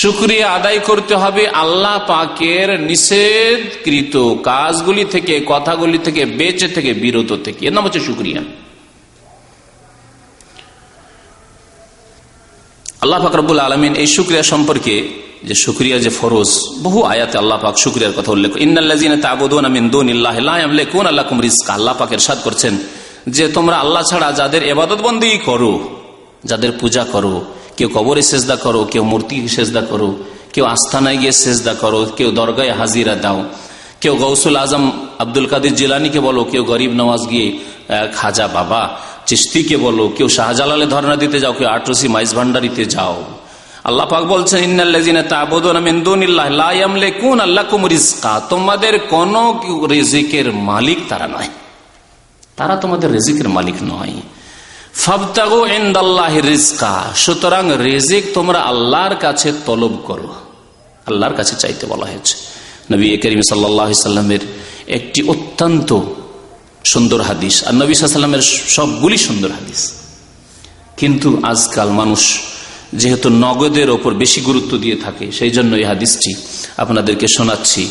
শুকরিয়া আদায় করতে হবে আল্লাহ পাকের নিষেধকৃত কাজগুলি থেকে, কথাগুলি থেকে, বেঁচে থেকে, বিরত থেকে, এর নাম হচ্ছে শুকরিয়া। আল্লাহ পাক রব্বুল আলামিন এই শুকরিয়া সম্পর্কে, যে শুকরিয়া যে ফরজ, বহু আয়াতে আল্লাহ পাক শুকরিয়ার কথা উল্লেখ। ইন্নাল্লাযীনা তা'বুদুনা মিন দুনিল্লাহি লা ইয়ামলিকুনা লাকুম রিজকা, আল্লাহ পাক ইরশাদ করছেন যে তোমরা আল্লাহ ছাড়া যাদের ইবাদত বন্দেগী করো, যাদের পূজা করো, কেউ কবরে সেজদা করো, কেউ মূর্তি সেজদা করো, কেউ আস্থানায় গিয়ে সেজদা করো, কেউ দরগায় হাজিরা দাও, কেউ গৌসুল আজম আব্দুল কাদের জিলানীকে বলো, কেউ গরিব নওয়াজ গিয়ে খাজা বাবা চিশতিকে বলো, কেউ শাহজালালে ধর্ণা দিতে যাও, কেউ আটরসি মাইজ ভান্ডারিতে যাও। আল্লাহ পাক বলছেন, ইন্নাল্লাযীনা তা'বুদুনা মিন দুনিল্লাহি লা ইয়ামলিকুনা লাকুম রিজকা, তোমাদের কোন রিজিকের মালিক তারা নয়, তারা তোমাদের রিজিকের মালিক নয়। ফাবতাগু ইনদাল্লাহি রিজকা, সুতরাং রিজিক তোমরা আল্লাহর কাছে তলব করো, আল্লাহর কাছে চাইতে বলা হয়েছে। নবী করিম সাল্লাল্লাহু আলাইহি সাল্লামের একটি অত্যন্ত সুন্দর হাদিস, আর নবী সাল্লাল্লাহু আলাইহি সাল্লামের সবগুলি সুন্দর হাদিস, কিন্তু আজকাল মানুষ যেহেতু নগদের ওপর বেশি গুরুত্ব দিয়ে থাকে, সেই জন্য এই হাদিসটি আপনাদেরকে শোনাচ্ছি।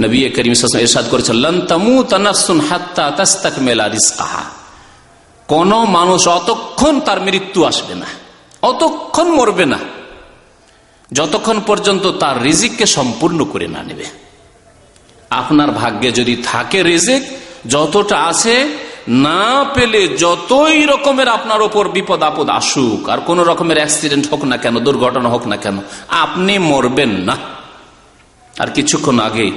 নবী করিম সাল্লাল্লাহু আলাইহি ওয়াসাল্লাম ইরশাদ করেছেন, লান তামুতা নাফসুন হাত্তা তাস্তাকমিলা রিজকাহা, কোন মানুষ অতক্ষণ তার মৃত্যু আসবে না, অতক্ষণ মরবে না, যতক্ষণ পর্যন্ত তার রিজিককে সম্পূর্ণ করে না নেবে। আপনার ভাগ্যে যদি থাকে রিজিক, যতটা আছে, না পেলে যতই রকমের আপনার ওপর বিপদ আপদ আসুক, আর কোন রকমের অ্যাক্সিডেন্ট হোক না কেন, দুর্ঘটনা হোক না কেন, আপনি মরবেন না। আর কিছুক্ষণ আগে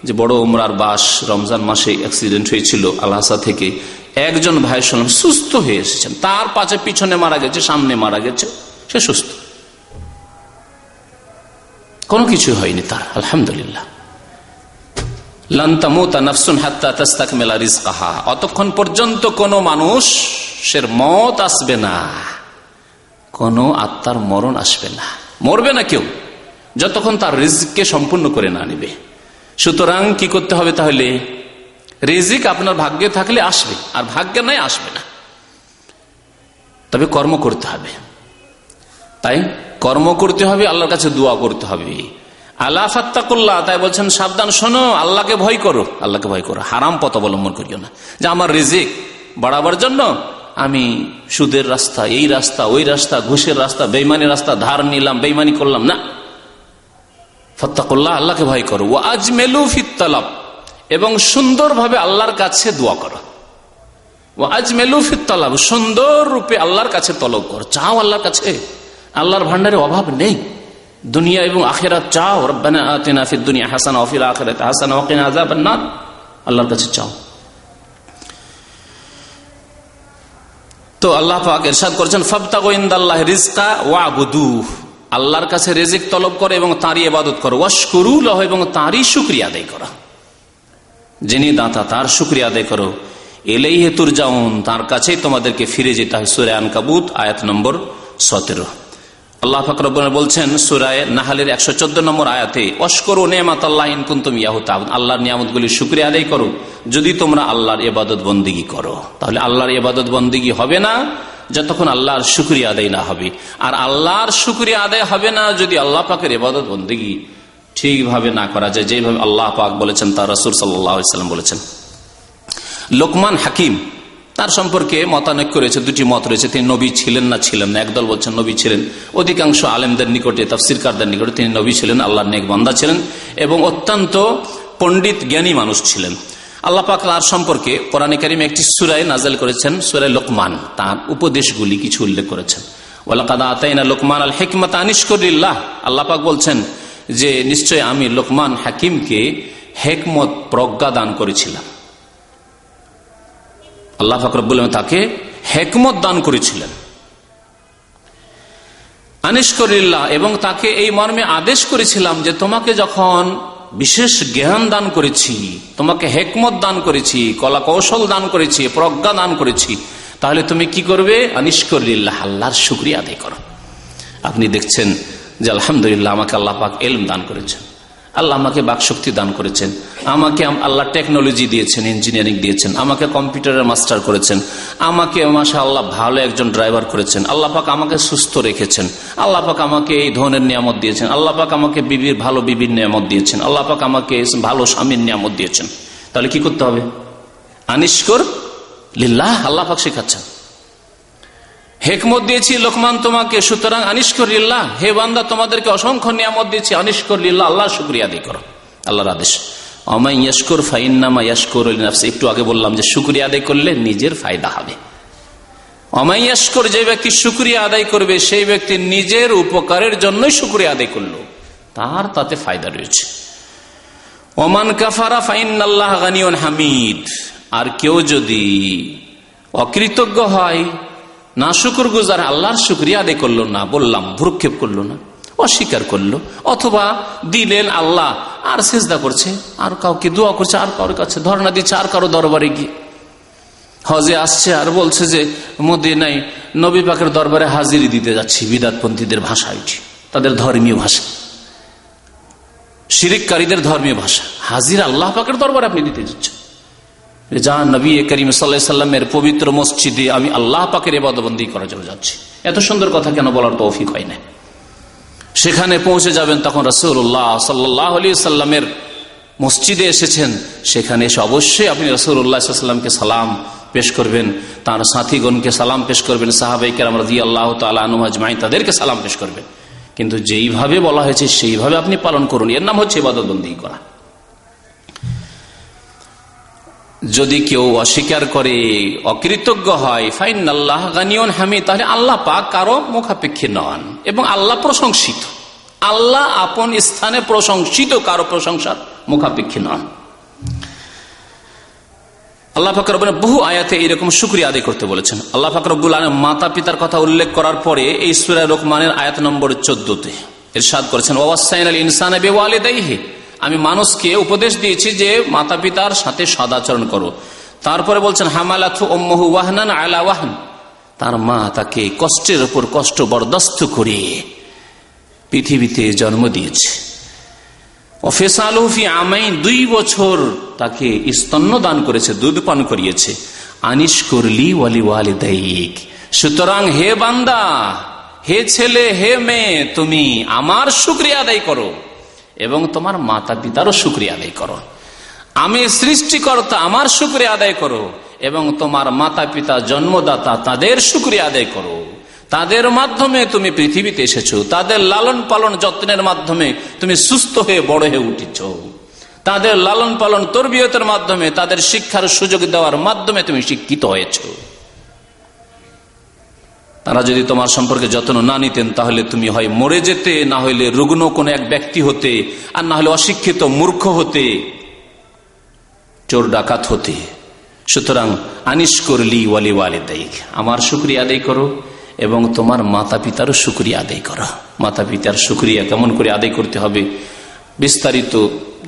যে বড় উমরার বাস রমজান মাসে অ্যাক্সিডেন্ট হয়েছিল আলহাসা থেকে, একজন ভাই শুনলাম সুস্থ হয়ে এসেছেন, তার পাশে পিছনে মারা গেছে, সামনে মারা গেছে, সে সুস্থ, কোনো কিছু হয়নি তার, আলহামদুলিল্লাহ। লান তামুতা নাফসুন হাত্তা তাস্তাকমিলা রিজকাহা, অতক্ষণ পর্যন্ত কোনো মানুষের মত আসবে না, কোনো আত্মার মরণ আসবে না, মরবে না কেউ, যতক্ষণ তার রিজিককে সম্পূর্ণ করে না নেবে। সুতরাং কি করতে হবে তাহলে? রিজিক আপনার ভাগ্যে থাকলে আসবে, আর ভাগ্যে নাই আসবে না, তবে কর্ম করতে হবে। তাই কর্ম করতে হবে, আল্লাহর কাছে দোয়া করতে হবে। আলা ফাত্তাকুল্লাহ, তাই বলছেন সাবধান শোনো, আল্লাহকে ভয় করো, আল্লাহকে ভয় করো, হারাম পথ অবলম্বন করিও না। যে আমার রিজিক বাড়াবার জন্য আমি সুদের রাস্তা, এই রাস্তা, ওই রাস্তা, ঘুষের রাস্তা, বেইমানির রাস্তা, ধার নিলাম, বেইমানি করলাম না। ফাত্তাকুল্লাহ, আল্লাহকে ভয় করো। ওয়া আজমেলু ফিত তালাব, এবং সুন্দরভাবে আল্লাহর কাছে দোয়া করো। ওয়া আজমেলু ফিত তালাব, সুন্দর রূপে আল্লাহর কাছে তলব করো, চাও আল্লাহর কাছে। আল্লাহর ভান্ডারে অভাব নেই, দুনিয়া এবং আখিরাত চাও। রব্বানা আতিনা ফিদ দুনিয়া হাসানা ওয়া ফিল আখিরাতি হাসানা ওয়া কিনা আযাবান নার, আল্লাহর কাছে চাও। তো আল্লাহ পাক ইরশাদ করেছেন ফাবতাগু ইনদাল্লাহি রিজকা ওয়াবুদুহ, আল্লাহর কাছে রিজিক তলব করো এবং তারই ইবাদত করো। ওয়াশকুরু লাহু, এবং তারই শুকরিয়া আদায় করো, যিনি দাতা তার শুকরিয়া আদায় করো। ইলাইহি তুরজাউন, তার কাছেই তোমাদেরকে ফিরে যেতে হবে। সূরা আনকাবুত আয়াত নম্বর 17। আল্লাহ পাক রব্বুল বলছেন সূরা নাহলের 114 নম্বর আয়াতে, ওয়াশকুরু নি'মাতাল্লাহি ইন কুনতুম ইয়াহু তা'বুদুন, আল্লাহর নিয়ামতগুলির শুকরিয়া আদায় করো যদি তোমরা আল্লাহর ইবাদত বন্দেগী করো। তাহলে আল্লাহর ইবাদত বন্দেগী হবে না যতক্ষণ আল্লাহর শুকরিয়া আদায় না হবে, আর আল্লাহর শুকরিয়া আদায় হবে না যদি আল্লাহ পাকের ইবাদত বন্দেগী ঠিকভাবে না করা যায়, যেভাবে আল্লাহ পাক বলেছেন, তার রাসূল সাল্লাল্লাহু আলাইহি ওয়াসাল্লাম বলেছেন। লোকমান হাকিম, তার সম্পর্কে মতানৈক্য রয়েছে, দুটি মত রয়েছে, তিনি নবী ছিলেন না ছিলেন না। একদল বলছেন নবী ছিলেন, অধিকাংশ আলেমদের নিকটে, তাফসীরকারদের নিকটে তিনি নবী ছিলেন, আল্লাহর নেক বান্দা ছিলেন এবং অত্যন্ত পণ্ডিত জ্ঞানী মানুষ ছিলেন। আল্লাহ পাক তার সম্পর্কে কোরআনে কারিমে একটি সূরায় নাযিল করেছেন, সূরা লোকমান, তার উপদেশগুলি কিছু উল্লেখ করেছেন। ওয়ালাকাদ আতাইনা লোকমান আল হিকমাতা আনিশকুর লিল্লাহ, আল্লাহ পাক বলছেন যে নিশ্চয় আমি লোকমান হাকিমকে হিকমত প্রজ্ঞা দান করেছিলাম। আল্লাহ পাক রব্বুল আলামিন তাকে হিকমত দান করেছিলেন। আনিশকুরিল্লাহ, এবং তাকে এই মর্মে আদেশ করেছিলাম যে তোমাকে যখন বিশেষ জ্ঞান দান করেছি, তোমাকে হিকমত দান করেছি, কলা কৌশল দান করেছি, প্রজ্ঞা দান করেছি, তাহলে তুমি কি করবে? আনিশকুরিল্লাহ, আল্লাহর শুকরিয়া আদায় করো। আপনি দেখছেন যে আলহামদুলিল্লাহ আমাকে আল্লাহ পাক ইলম দান করেছেন, আল্লাহ আমাকে বাকশক্তি দান করেছেন, আমাকে আল্লাহ টেকনোলজি দিয়েছেন, ইঞ্জিনিয়ারিং দিয়েছেন, আমাকে কম্পিউটারের মাস্টার করেছেন, আমাকে মাশাআল্লাহ ভালো একজন ড্রাইভার করেছেন, আল্লাহ পাক আমাকে সুস্থ রেখেছেন, আল্লাহ পাক আমাকে এই ধনের নিয়ামত দিয়েছেন, আল্লাহ পাক আমাকে ভালো বিবির নিয়ামত দিয়েছেন, আল্লাহ পাক আমাকে ভালো স্বামীর নিয়ামত দিয়েছেন। তাহলে কি করতে হবে? আনিশকুর লিল্লাহ, আল্লাহ পাক শেখাচ্ছেন। হিকমত দিয়েছি লোকমান তোমাকে, সুতরাং আনিশকুর লিল্লাহ, হে বান্দা তোমাদেরকে অসংখ্য নিয়ামত দিয়েছি, আনিশকুর লিল্লাহ, আল্লাহর শুকরিয়া আদায় করো। আল্লাহর আদেশ। ওয়ামান ইয়াশকুর ফাইন্নামা ইয়াশকুরু লিনাফসি, একটু আগে বললাম যে শুকরিয়া আদায় করলে নিজের ফায়দা হবে। ওয়ামান ইয়াশকুর, যে ব্যক্তি শুকরিয়া আদায় করবে সেই ব্যক্তি নিজের উপকারের জন্যই শুকরিয়া আদায় করলো, তার তাতে ফায়দা রয়েছে। ওমান কাফারা ফাইন্নাল্লাহ গানিয়ুন হামিদ, আর কেউ যদি অকৃতজ্ঞ হয়, না শুকরগুজার, আল্লাহর শুকরিয়া আদায় করলো না, বললাম ভ্রুক্ষেপ করলো না, অস্বীকার করলো, অথবা দিলেন আল্লাহ আর সিজদা করছে, আর কাউকে দোয়া করছে, আর কারোর কাছে ধর্ণা দিচ্ছে, আর কারো দরবারে গিয়ে হজে আসছে আর বলছে যে মদিনায় নবী পাকের দরবারে হাজিরি দিতে যাচ্ছি, বিদআতপন্থীদের ভাষা এটি, তাদের ধর্মীয় ভাষা, শিরিককারীদের ধর্মীয় ভাষা। হাজির আল্লাহ পাকের দরবারে আপনি দিতে যাচ্ছেন, যা নবী করিম সাল্লাল্লাহু আলাইহি সাল্লামের পবিত্র মসজিদে আমি আল্লাহ পাকের ইবাদতবন্দি করার জন্য যাচ্ছি। এত সুন্দর কথা কেন বলার তৌফিক হয় না? সেখানে পৌঁছে যাবেন তখন রাসূলুল্লাহ সাল্লাল্লাহু আলাইহি সাল্লামের মসজিদে এসেছেন, সেখানে এসে অবশ্যই আপনি রাসূলুল্লাহ সাল্লাল্লাহু আলাইহি সাল্লামকে সালাম পেশ করবেন, তার সাথীগণকে সালাম পেশ করবেন, সাহাবায়ে কেরাম রাদিয়াল্লাহু তাআলা আনহুম আজমাইন তাদেরকে সালাম পেশ করবেন। কিন্তু যেইভাবে বলা হয়েছে সেইভাবে আপনি পালন করুন, এর নাম হচ্ছে ইবাদতবন্দি করা। যদি কেউ অস্বীকার করে, অকৃতজ্ঞ হয়, ফাইনাল্লাহ গানিয়ুন হামিদ, তাহলে আল্লাহ পাক কারো মুখাপেক্ষী নন এবং আল্লাহ প্রশংসিত, আল্লাহ আপন স্থানে প্রশংসিত, কারো প্রশংসার মুখাপেক্ষী নন। আল্লাহ পাক রব্বুল বহু আয়াতে এরকম শুকরিয়া আদায় করতে বলেছেন। আল্লাহ পাক রব্বুল আলামিন মাতা পিতার কথা উল্লেখ করার পরে এই সূরা লোকমানের আয়াত নম্বর 14-তে ইরশাদ করেছেন, ওয়াসাইনাল ইনসানা বিওয়ালিদাইহি, আমি মানুষকে উপদেশ দিয়েছি যে মাতা পিতার সাথে সদাচরণ করো। তারপরে বলছেন হামালাতু উম্মুহু ওয়াহনান আলা ওয়াহন, তার মা তাকে কষ্টের উপর কষ্ট বরদাস্ত করে পৃথিবীতে জন্ম দিয়েছে। ওয়াফিসালুহু ফি আমাইন, 2 বছর তাকে স্তন্য দান করেছে, দুধ পান করিয়েছে। আনিশকুরলি ওয়ালি ওয়ালিদাইক, সুতরাং হে বান্দা, হে ছেলে হে মেয়ে তুমি আমার শুকরিয়া আদায় করো এবং তোমার মাতা পিতারও শুকরিয়া আদায় করো। আমি সৃষ্টিকর্তা আমার শুকরিয়া আদায় করো এবং তোমার মাতা পিতা জন্মদাতা তাদের শুকরিয়া আদায় করো। তাদের মাধ্যমে তুমি পৃথিবীতে এসেছো, তাদের লালন পালন যত্নের মাধ্যমে তুমি সুস্থ হয়ে বড় হয়ে উঠেছ, তাদের লালন পালন তরবিয়তের মাধ্যমে তাদের শিক্ষার সুযোগ দেওয়ার মাধ্যমে তুমি শিক্ষিত হয়েছ। তারা যদি তোমার সম্পর্কে যত্ন না নিতেন তাহলে তুমি হয় মরে যেতে, না হলে রুগ্ন কোন এক ব্যক্তি হতে, আর না হলে অশিক্ষিত মূর্খ হতে, চোর ডাকাত হতে। সুতরাং আনিস করলি ওয়ালি ওয়ালিদাইক, আমার শুকরিয়া আদায় করো এবং তোমার মাতা পিতারও শুকরিয়া আদায় করো। মাতা পিতার শুকরিয়া কেমন করে আদায় করতে হবে বিস্তারিত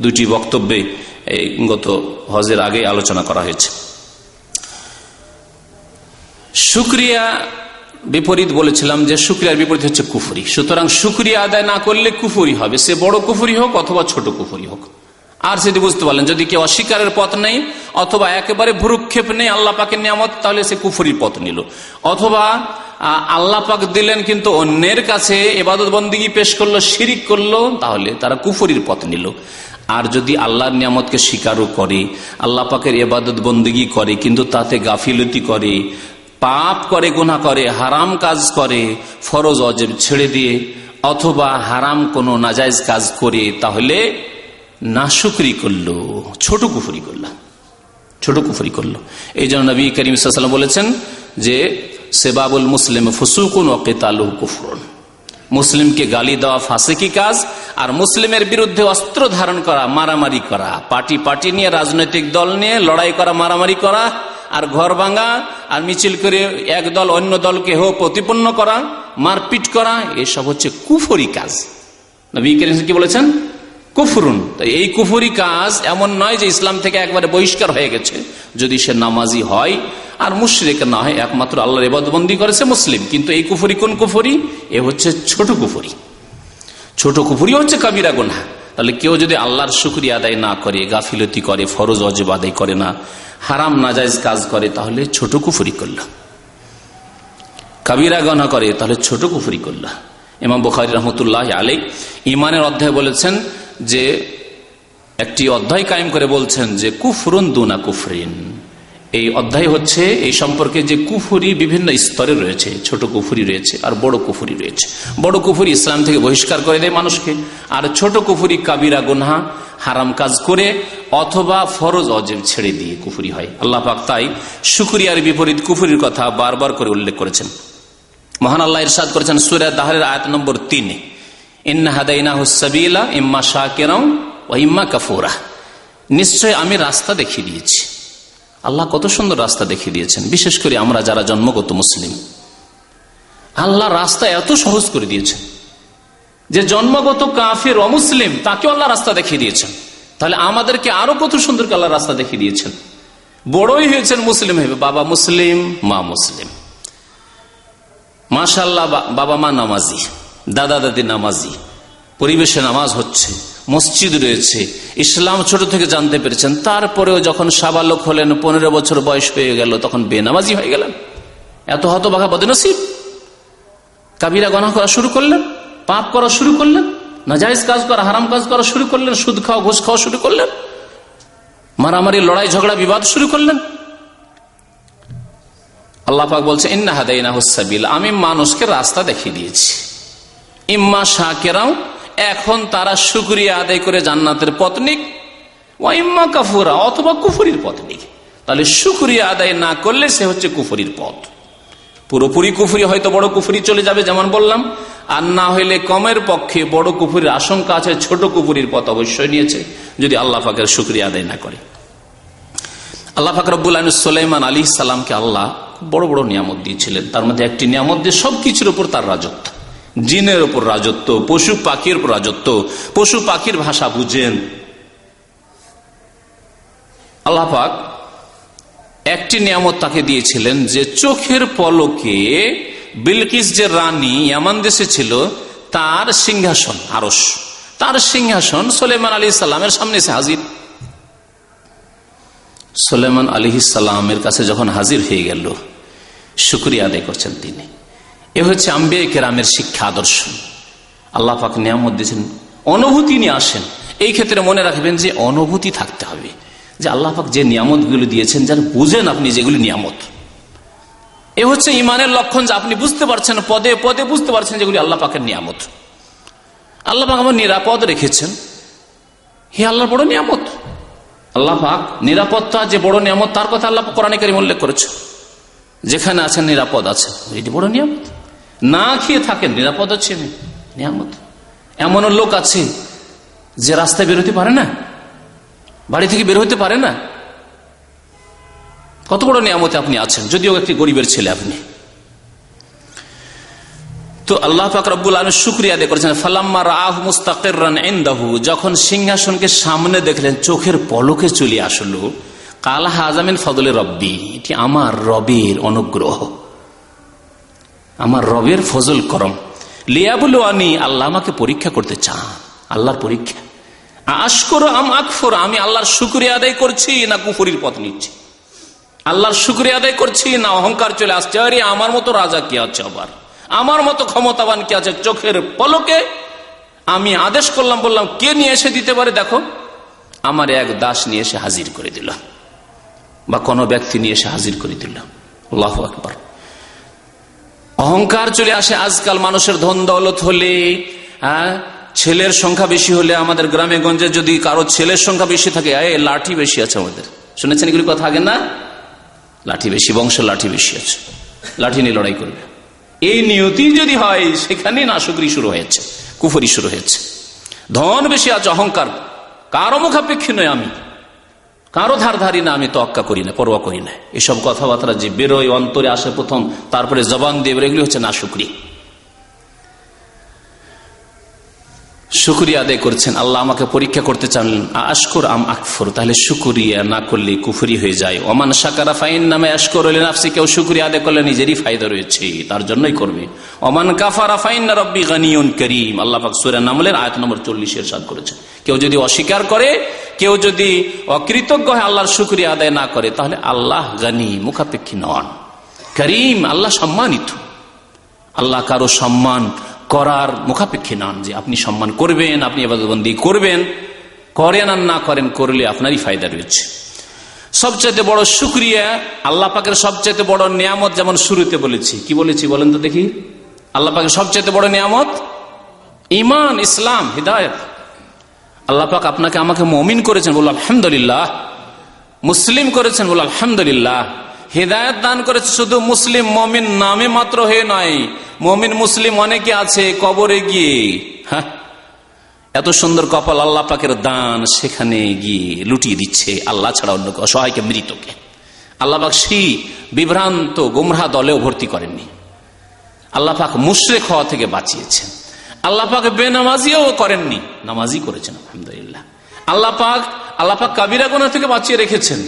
দুটি বক্তব্যে গত হজের আগে আলোচনা করা হয়েছে। শুকরিয়া বিপরীত বলেছিলাম যে শুকরিয়ার বিপরীত হচ্ছে কুফরি। সুতরাং শুকরিয়া আদায় না করলে কুফরি হবে, সে বড় কুফরি হোক অথবা ছোট কুফরি হোক। আর সেটি বুঝতে পারলেন, যদি কেউ অস্বীকারের পথ নেই অথবা একেবারে ভ্রুক্ষেপ নেই আল্লাহ পাকের নিয়ামত, তাহলে সে কুফরির পথ নিল। অথবা আল্লাহ পাক দিলেন কিন্তু অন্যের কাছে ইবাদত বন্দেগী পেশ করলো, শিরিক করলো, তাহলে তারা কুফরির পথ নিল। আর যদি আল্লাহর নিয়ামতকে স্বীকারও করে, আল্লাহ পাকের ইবাদত বন্দেগী করে কিন্তু তাতে গাফিলতি করে, পাপ করে, গুনাহ করে, হারাম কাজ করে, ফরজ ওয়াজিব ছেড়ে দিয়ে, অথবা হারাম কোনো নাজায়েজ কাজ করে, তাহলে নাশুকরি করলো, ছোট কুফরি করলো, ছোট কুফরি করলো। এই জন্য নবী করিম সাল্লাল্লাহু আলাইহি ওয়াসাল্লাম বলেছেন যে সেবাবুল মুসলিম ফুসুকুন ওয়া কিতালুহু কুফরুন, মুসলিমকে গালি দেওয়া ফাসিকি কাজ, আর মুসলিমের বিরুদ্ধে অস্ত্র ধারণ করা, মারামারি করা, পার্টি নিয়ে, রাজনৈতিক দল নিয়ে লড়াই করা, মারামারি করা, আর ঘর ভাঙা, আর মিছিল করে এক দল অন্য দলকে প্রতিপন্ন করা, মারপিট করা, এসব হচ্ছে কুফরি কাজ। নবী করিম কি বলেছেন? কুফরুন। এই কুফরি কাজ এমন নয় যে ইসলাম থেকে একবারে বহিষ্কার হয়ে গেছে, যদি সে নামাজি হয় আর মুশরিক না হয়, একমাত্র আল্লাহর ইবাদতবন্দি করেছে মুসলিম। কিন্তু এই কুফরি কোন কুফরি? এ হচ্ছে ছোট কুফরি। ছোট কুফরি হচ্ছে কাবিরা গুনাহ। তাহলে কেউ যদি আল্লাহর শুকরিয়া আদায় না করে, গাফিলতি করে, ফরজ ওয়াজিব আদায় করে না, হারাম নাজায়েজ কাজ করে, তাহলে ছোট কুফরি করল। কাবিরা গুনাহ করে তাহলে ছোট কুফরি করল। ইমাম বুখারী রাহমাতুল্লাহি আলাইহি ঈমানের অধ্যায় বলেছেন যে একটি অধ্যায় কায়েম করে বলছেন যে কুফরুন দুনা কুফরিন। এই অধ্যায় হচ্ছে এই সম্পর্কে যে কুফরি বিভিন্ন স্তরে রয়েছে, ছোট কুফরি রয়েছে আর বড় কুফরি রয়েছে। বড় কুফরি ইসলাম থেকে বহিষ্কার করে দেয় মানুষকে, আর ছোট কুফরি কাবিরা গুনাহ, হারাম কাজ করে অথবা ফরজ ওয়াজিব ছেড়ে দিয়ে কুফরি হয়। আল্লাহ পাক তাই শুকরিয়ার বিপরীত কুফরির কথা বারবার করে উল্লেখ করেছেন। মহান আল্লাহ ইরশাদ করেছেন সূরা দাহরের আয়াত নম্বর 3, ইন্না হাদাইনাহুস সাবিলা ইম্মা শাকিরাও ওয়া ইম্মা কাফুরা, নিশ্চয় আমি রাস্তা দেখিয়ে দিয়েছি। আল্লাহ কত সুন্দর রাস্তা দেখিয়ে দিয়েছেন, বিশেষ করে আমরা যারা জন্মগত মুসলিম। আল্লাহ রাস্তা এত সহজ করে দিয়েছেন যে জন্মগত কাফির অমুসলিম তাকে আল্লাহ রাস্তা দেখিয়ে দিয়েছেন। তাহলে আমাদেরকে আরো কত সুন্দর আল্লাহ রাস্তা দেখিয়ে দিয়েছেন। বড়ই হয়েছেন মুসলিম হবে, বাবা মুসলিম, মা মুসলিম, মাশাআল্লাহ, বাবা মা নামাজি, দাদা দাদি নামাজি, পরিবেশে নামাজ হচ্ছে, মসজিদ রয়েছে, ইসলাম ছোট থেকে জানতে পেরেছেন। তারপরেও যখন সাবালক হলেন, 15 বছর বয়স হয়ে গেল, তখন বেনামাজি হয়ে গেলেন। এত হতভাগা বদনসিব, কাবিরা গুনাহ করা শুরু করলেন, পাপ করা শুরু করলেন, নাজায়েজ কাজ করা, হারাম কাজ করা শুরু করলেন, সুদ খাওয়া, ঘুষ খাওয়া শুরু করলেন, মারামারি, লড়াই ঝগড়া, বিবাদ শুরু করলেন। আল্লাহ পাক বলছে ইন্না হাদাইনাহুস সাবিল, আমি মানুষকে রাস্তা দেখিয়ে দিয়েছি। ইম্মা শাকিরাও, এখন তারা শুকরিয়া আদায় করে জান্নাতের পথ নিক, ওয়া ইম্মা কাফুরা, অথবা কুফরির পথ নিক। তাহলে শুকরিয়া আদায় না করলে সে হচ্ছে কুফরির পথ। পুরোপুরি কুফরি হয়তো বড় কুফরি চলে যাবে যেমন বললাম, আর না হইলে কমের পক্ষে বড় কুফরির আশঙ্কা আছে, ছোট কুফরির পথ অবশ্যই নিয়েছে যদি আল্লাহ পাকের শুকরিয়া আদায় না করে। আল্লাহ পাক রব্বুল আলামিন সুলাইমান আলাইহিস সালামকে আল্লাহ বড় বড় নিয়ামত দিয়েছিলেন। তার মধ্যে একটি নিয়ামত যে সবকিছুর উপর তার রাজত্ব, জিনের উপর রাজত্ব, পশু পাখির উপর রাজত্ব, পশু পাখির ভাষা বুঝেন। আল্লাহ পাক একটি নিয়ামত তাকে দিয়েছিলেন যে চোখের পলকে বিলকিস যে রানী ইয়ামান দেশে ছিল, তার সিংহাসন আরশ, তার সিংহাসন সুলাইমান আলাইহিস সালামের সামনে এসে হাজির। সুলাইমান আলাইহিস সালামের কাছে যখন হাজির হয়ে গেল, শুকরিয়া আদায় করছেন তিনি। এ হচ্ছে আম্বিয়া কেরামের শিক্ষা আদর্শ। আল্লাহ পাক নিয়ামত দিয়েছেন, অনুভূতি নিয়ে আসেন। এই ক্ষেত্রে মনে রাখবেন যে অনুভূতি থাকতে হবে, যে আল্লাহ পাক যে নিয়ামতগুলো দিয়েছেন যেন বুঝেন আপনি যেগুলি নিয়ামত। এ হচ্ছে ইমানের লক্ষণ, যে আপনি বুঝতে পারছেন, পদে পদে বুঝতে পারছেন যেগুলি আল্লাহ পাকের নিয়ামত। আল্লাহ পাক আমার নিরাপদ রেখেছেন, হে আল্লাহর বড় নিয়ামত। আল্লাহ পাক নিরাপত্তা যে বড় নিয়ামত, তার কথা আল্লাহ পাক কোরআনে কারীমে উল্লেখ করেছে। যেখানে আছেন নিরাপদ আছেন, এটি বড় নিয়ামত। না খেয়ে থাকেন, নিরাপদ হচ্ছে নিয়ামত। এমন লোক আছে যে রাস্তায় বের হতে পারে না, বাড়ি থেকে বের হতে পারে না। কত বড় নিয়ামতে আপনি আছেন, যদিও একটি গরিবের ছেলে আপনি। তো আল্লাহ পাক রব্বুল আলামিন শুকরিয়া আদায় করেছেন। ফালাম্মা রাআহু মুস্তাকিররান ইনদাহু, যখন সিংহাসনকে সামনে দেখলেন, চোখের পলকে চলে আসলো, কালা হাযা মিন ফাদলি রব্বি, এটি আমার রবের অনুগ্রহ, আমার রবের ফজল করম। লিয়াবলুয়ানি, আল্লাহ আমাকে পরীক্ষা করতে চান, আল্লাহর পরীক্ষা। আশকুরু আম আকফুর, আমি আল্লাহর শুকরিয়া আদায় করছি না কুফরির পথ নিচ্ছি, আল্লাহর শুকরিয়া আদায় করছি না অহংকার চলে আসছে, আরে আমার মতো রাজা কি আছে, আবার আমার মতো ক্ষমতাবান কি আছে। চোখের পলকে আমি আদেশ করলাম, বললাম কে নিয়ে এসে দিতে পারে, দেখো আমার এক দাস নিয়ে এসে হাজির করে দিল, বা কোনো ব্যক্তি নিয়ে এসে হাজির করে দিল। আল্লাহু আকবার। অহংকার চলে আসে আজকাল মানুষের, ধন দৌলত হলে, ছেলের সংখ্যা বেশি হলে, আমাদের গ্রামে গঞ্জে যদি কারো ছেলের সংখ্যা বেশি থাকে, লাঠি বেশি আছে আমাদের, শুনেছেন এগুলি কথা আগে না? লাঠি বেশি, বংশের লাঠি বেশি আছে, লাঠি নিয়ে লড়াই করবে। এই নিয়তি যদি হয়, সেখানেই নাশুকরি শুরু হয়েছে, কুফরি শুরু হয়েছে। ধন বেশি আছে, অহংকার, কারো মুখাপেক্ষী নয় আমি, কারো ধারধারি না, আমি তোয়াক্কা করি না, পরোয়া করি না। এসব কথাবার্তা যে বেরোয়, অন্তরে আসে প্রথম, তারপরে জবান দিয়ে বেরোয়, এগুলি হচ্ছে নাশুকরি। শুকরিয়া আদায় করছেন, আল্লাহ আমাকে পরীক্ষা করতে চান। আশকুর আম আকফুর, তাহলে শুকরিয়া না করলে কুফরি হয়ে যায়। ওমান শাকারা ফাইন্নামা ইয়াশকুরু লিনাফসি, কেউ শুকরিয়া আদায় করলে নিজেরই ফায়দা রয়েছে, তার জন্যই করবে। ওমান কাফারা ফাইন্না রাব্বি গানিয়ুন কারীম, আল্লাহ পাক সূরা নামলের আয়াত নম্বর 40 ইরশাদ করেছেন। কেউ যদি অস্বীকার করে, কেউ যদি অকৃতজ্ঞ হয়, আল্লাহর শুকরিয়া আদায় না করে, তাহলে আল্লাহ গানি, মুখাপেক্ষী নন, করিম, আল্লাহ সম্মানিত। আল্লাহ কারো সম্মান করার মুখাপেক্ষী নন, যে আপনি সম্মান করবেন, আপনি ইবাদতবন্দি করবেন, করেন আর না করেন, করলে আপনারই ফায়দা রয়েছে। সবচেয়ে বড় শুকরিয়া, আল্লাহ পাকের সবচেয়ে বড় নিয়ামত, যেমন শুরুতে বলেছি, কি বলেছি বলেন তো দেখি? আল্লাহ পাকের সবচেয়ে বড় নিয়ামত ঈমান, ইসলাম, হিদায়াত। আল্লাহ পাক আপনাকে আমাকে মুমিন করেছেন, বলল আলহামদুলিল্লাহ। মুসলিম করেছেন, বলল আলহামদুলিল্লাহ। হিদায়াত দান করেছে, শুধু মুসলিম মুমিন নামে মাত্র হয়ে নয়, মুমিন মুসলিম অনেকে আছে কবরে গিয়ে, এত সুন্দর কপাল আল্লাহ পাকের দান, সেখানে গিয়ে লুটিয়ে দিচ্ছে আল্লাহ ছাড়া অন্য অসহায়কে, মৃতকে। আল্লাহ পাক সেই বিভ্রান্ত গুমরাহ দলেও ভর্তি করেননি। আল্লাহ পাক মুশরিক হওয়া থেকে বাঁচিয়েছেন। আল্লাহ পাক বেনামাজিও করেননি, নামাজি করেছেন, আলহামদুলিল্লাহ। আল্লাহ পাক কাবিরা গুনাহ থেকে বাঁচিয়ে রেখেছেন।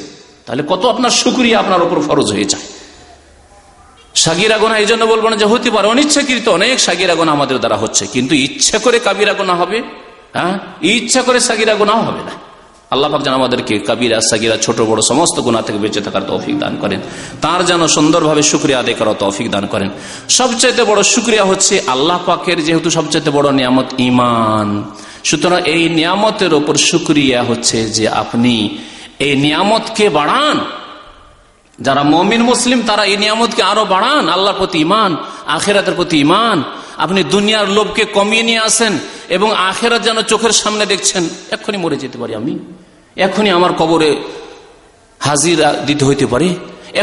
তাহলে কত আপনার শুকরিয়া আপনার উপর ফরজ হয়ে যায়। সাগীরা গুনাহ এই জন্য বলবো না যে হতে পারে, অনিচ্ছাকৃত অনেক সাগীরা গুনাহ আমাদের দ্বারা হচ্ছে, কিন্তু ইচ্ছা করে কাবিরা গুনাহ হবে, ইচ্ছা করে সাগীরা গুনাহ হবে না। আল্লাহ পাক যেন আমাদেরকে কাবিরা সাগীরা ছোট বড় সমস্ত গুনাহ থেকে বেঁচে থাকার তৌফিক দান করেন, তার যেন সুন্দরভাবে শুকরিয়া আদায় করার তৌফিক দান করেন। সবচাইতে বড় শুকরিয়া হচ্ছে আল্লাহ পাকের, যেহেতু সবচাইতে বড় নিয়ামত ঈমান, সুতরাং এই নিয়ামতের উপর শুকরিয়া হচ্ছে যে আপনি এই নিয়ামতকে বাড়ান। যারা মুমিন মুসলিম তারা এই নিয়ামতকে আরো বাড়ান, আল্লাহর প্রতি ঈমান, আখিরাতের প্রতি ঈমান। আপনি দুনিয়ার লোভকে কমিয়ে নিয়ে আসেন এবং আখিরাত যেন চোখের সামনে দেখছেন। এক্ষুনি মরে যেতে পারি আমি, এখনই আমার কবরে হাজির দিতে হইতে পারে,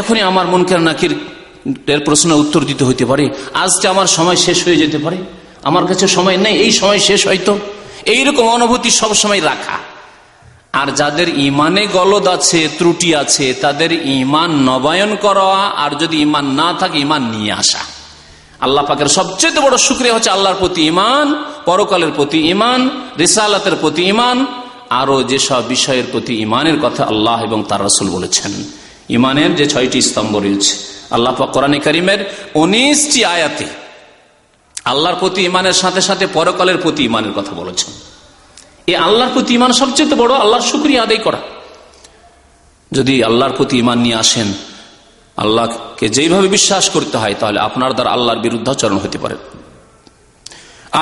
এখনই আমার মুনকার নাকির এর প্রশ্নের উত্তর দিতে হইতে পারে, আজকে আমার সময় শেষ হয়ে যেতে পারে, আমার কাছে সময় নেই, এই সময় শেষ হয়তো। এইরকম অনুভূতি সবসময় রাখা। আর যাদের ইমানে গলদ আছে, ত্রুটি আছে, তাদের ইমান নবায়ন করা, আর যদি ইমান না থাকে ইমান নিয়ে আসা। আল্লাহ পাকের সবচেয়ে বড় শুকরিয়া হচ্ছে আল্লাহর প্রতি ঈমান, পরকালের প্রতি ঈমান, রিসালাতের প্রতি ঈমান, আরো যেসব বিষয়ের প্রতি ঈমানের কথা আল্লাহ এবং তার রাসূল বলেছেন। ঈমানের যে 6টি স্তম্ভ রয়েছে, আল্লাহ পাক কোরআনে কারীমের 19টি আয়াতে আল্লাহর প্রতি ঈমানের সাথে সাথে পরকালের প্রতি ঈমানের কথা বলেছেন। এই আল্লাহর প্রতি ঈমান সবচেয়ে বড়, আল্লাহর শুকরিয়া আদায় করা। যদি আল্লাহর প্রতি ঈমান নিয়ে আসেন, আল্লাহকে যেইভাবে বিশ্বাস করতে হয়, তাহলে আপনার দ্বারা আল্লাহর বিরুদ্ধাচরণ হতে পারে।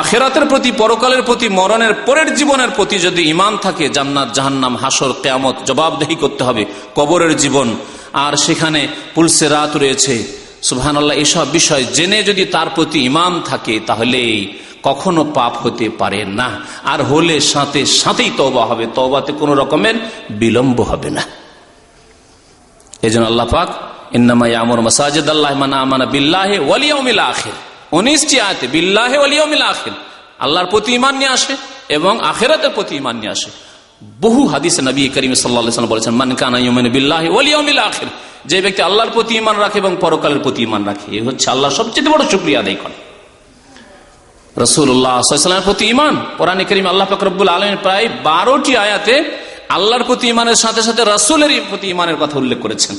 আখিরাতের প্রতি, পরকালের প্রতি, মরণের পরের জীবনের প্রতি যদি ঈমান থাকে, জান্নাত জাহান্নাম, হাসর, কিয়ামত, জবাবদেহি করতে হবে, কবরের জীবন, আর সেখানে পুলসে রাত রয়েছে, সুবহানাল্লাহ, এসব বিষয় জেনে যদি তার প্রতি ঈমান থাকে, তাহলে কখনো পাপ হতে পারে না। আর হলে সাথে সাথেই তওবা হবে, তওবাতে কোনো রকমের বিলম্ব হবে না। এজন্য আল্লাহ পাক ইন্নামা ইয়ামুরু মাসাজিদাল্লাহি মান আমানা বিল্লাহি ওয়াল ইয়াউমিল আখির, 19টি আয়াতে বিল্লাহি ওয়াল ইয়াউমিল আখির, আল্লাহর প্রতি ঈমান নিয়ে আসে এবং আখিরাতের প্রতি ঈমান নিয়ে আসে। বহু হাদিসে নবী করিম সাল্লাল্লাহু আলাইহি ওয়াসাল্লাম বলেছেন, মান কানা ইউমিনু বিল্লাহি ওয়াল ইয়াউমিল আখির, যে ব্যক্তি আল্লাহর প্রতি ঈমান রাখে এবং পরকালের প্রতি ঈমান রাখে, এই হচ্ছে আল্লাহর সবচেয়ে বড় শুকরিয়া আদায় করে। রাসূলুল্লাহ সাল্লাল্লাহু আলাইহি ওয়াসাল্লামের প্রতি ঈমান, কোরআনে কারীম আল্লাহ পাক রব্বুল আলামিন প্রায় 12টি আয়াতে আল্লাহর প্রতি ঈমানের সাথে সাথে রাসূলের প্রতি ঈমানের কথা উল্লেখ করেছেন।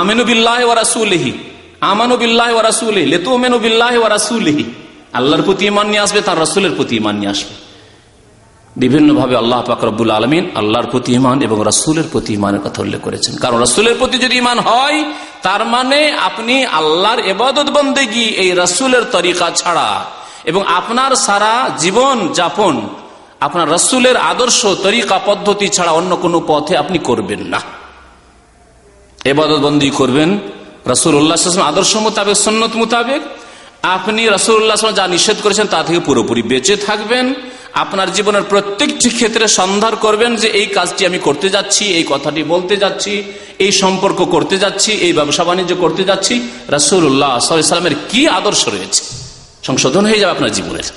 আমিনু বিল্লাহি ওয়া রাসূলিহি, আমানু বিল্লাহি ওয়া রাসূলিহি, লিতুমিনু বিল্লাহি ওয়া রাসূলিহি, আল্লাহর প্রতি ঈমান নিয়ে আসবে, তার রাসূলের প্রতি ঈমান নিয়ে আসবে। বিভিন্ন ভাবে আল্লাহ পাক রব্বুল আলামিন আল্লাহর প্রতি ঈমান এবং রাসূলের প্রতি ঈমানের কথা উল্লেখ করেছেন। কারণ রাসূলের প্রতি যদি ঈমান হয়, তার মানে আপনি আল্লাহর ইবাদত বন্দেগী এই রাসূলের তরিকা ছাড়া এবং আপনার সারা জীবন যাপন আপনার রাসূলের আদর্শ, তরিকা, পদ্ধতি ছাড়া অন্য কোনো পথে আপনি করবেন না। ইবাদত বন্দি করবেন রাসূলুল্লাহ সাল্লাল্লাহু আলাইহি ওয়াসাল্লাম আদর্শ মোতাবেক, সুন্নত মোতাবেক। আপনি রাসূলুল্লাহ সাল্লাল্লাহু আলাইহি ওয়াসাল্লাম যা নিষেধ করেছেন তা থেকে পুরোপুরি বেঁচে থাকবেন। আপনার জীবনের প্রত্যেকটি ক্ষেত্রে সন্ধান করবেন যে এই কাজটি আমি করতে যাচ্ছি, এই কথাটি বলতে যাচ্ছি, এই সম্পর্ক করতে যাচ্ছি, এই ব্যবসা বাণিজ্য করতে যাচ্ছি, রাসূলুল্লাহ সাল্লাল্লাহু আলাইহি ওয়াসাল্লামের কি আদর্শ রয়েছে, সংশোধন হয়ে যাবে আপনার জীবনের।